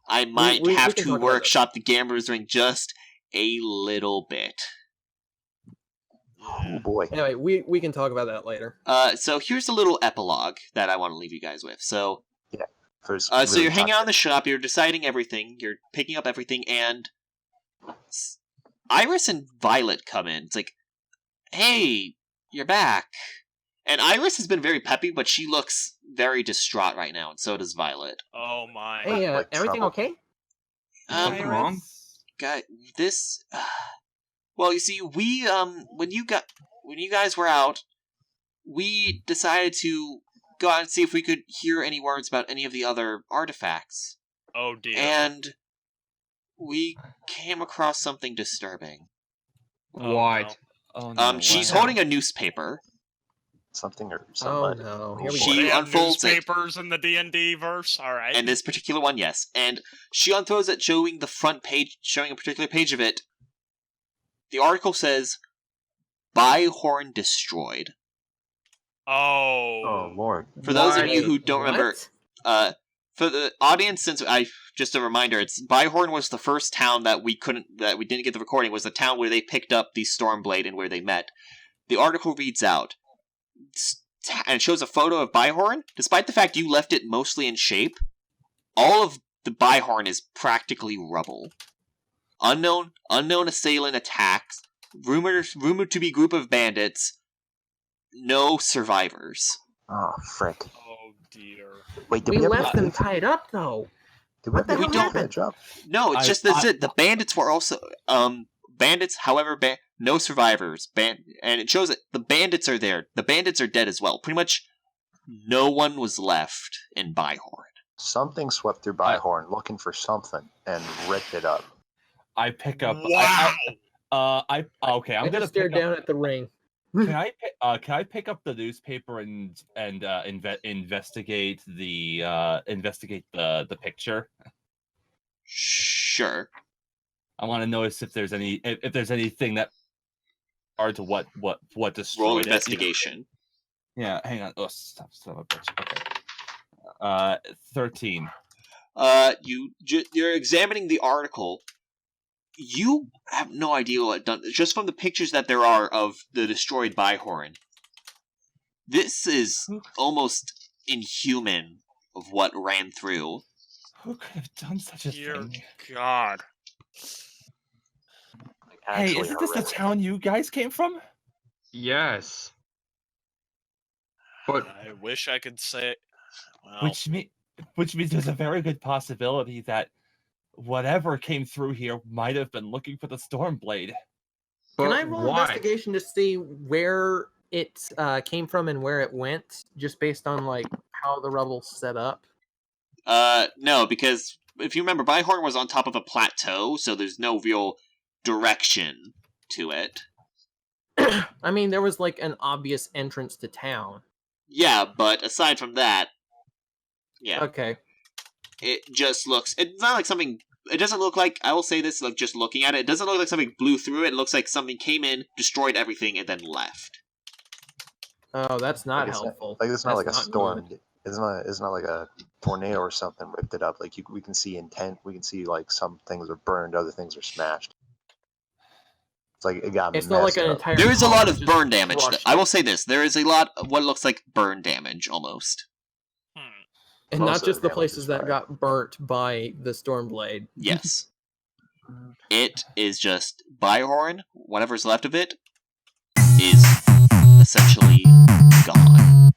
I might we have can to talk about workshop the Gambler's Ring just a little bit. Oh boy. Anyway, we can talk about that later. So here's a little epilogue that I want to leave you guys with. So, First, so you're hanging out in the shop, you're deciding everything, you're picking up everything, and Iris and Violet come in. It's like, hey, you're back. And Iris has been very peppy, but she looks very distraught right now, and so does Violet. Oh my. Hey, like everything trouble. okay? Something wrong? Guy, this. Well, you see, we when you guys were out, we decided to go out and see if we could hear any words about any of the other artifacts, Oh dear. and we came across something disturbing. What? Oh, no, She's what? holding a newspaper. Something or Oh somebody. no, here we She They go. have unfolds it. newspapers in the D&D verse. All right. And this particular one, yes. And she unthrows it, showing the front page, showing a particular page of it. The article says, "Byhorn destroyed." Oh lord. For those of What? you who don't remember, What? for the audience, just a reminder, it's Byhorn was the first town that we didn't get the recording, was the town where they picked up the Stormblade and where they met. The article reads out, and it shows a photo of Byhorn. Despite the fact you left it mostly in shape, all of the Byhorn is practically rubble. Unknown assailant attacks, rumored to be group of bandits, no survivors. Oh frick. Oh dear. Wait, did We we ever left them tied up though. Did What the ever hell get happened? that job? No, it's just that's it. The bandits were also bandits. However, no survivors. And it shows that the bandits are there. The bandits are dead as well. Pretty much, no one was left in Byhorn. Something swept through Byhorn looking for something and ripped it up. I pick up. Wow. I'm I gonna just stared down at the ring. Can I pick up the newspaper and investigate the picture? Sure. I want to notice if there's anything that are to what destroyed Roll it. investigation. Yeah, hang on. Oh, stop, bitch. Okay. 13. You're examining the article. You have no idea what it done. Just from the pictures that there are of the destroyed Byhorn, this is almost inhuman of what ran through. Who could have done such a Dear thing? God. Hey, isn't this the town you guys came from? Yes. But I wish I could say. Well, Which means there's a very good possibility that whatever came through here might have been looking for the Stormblade. Can I roll investigation to see where it came from and where it went, just based on like how the rubble's set up? No, because if you remember, Byhorn was on top of a plateau, so there's no real direction to it. I mean, there was like an obvious entrance to town. Yeah, but aside from that, yeah. Okay. It just looks... It's not like something... It doesn't look like... I will say this, like, just looking at it, it doesn't look like something blew through it. It looks like something came in, destroyed everything, and then left. Oh, that's not Like helpful. It's not like a That's not storm. good. It's not like a tornado or something ripped it up. Like we can see intent. We can see like some things are burned, other things are smashed. It's like it got. It's not like an messed up. entire. There is a lot of just burn damage. crushed. I will say this. There is a lot of what looks like burn damage, almost. And Most not of just the the damage places is that fire. got burnt by the Stormblade. Yes. It is just Byhorn. Whatever's left of it is essentially gone.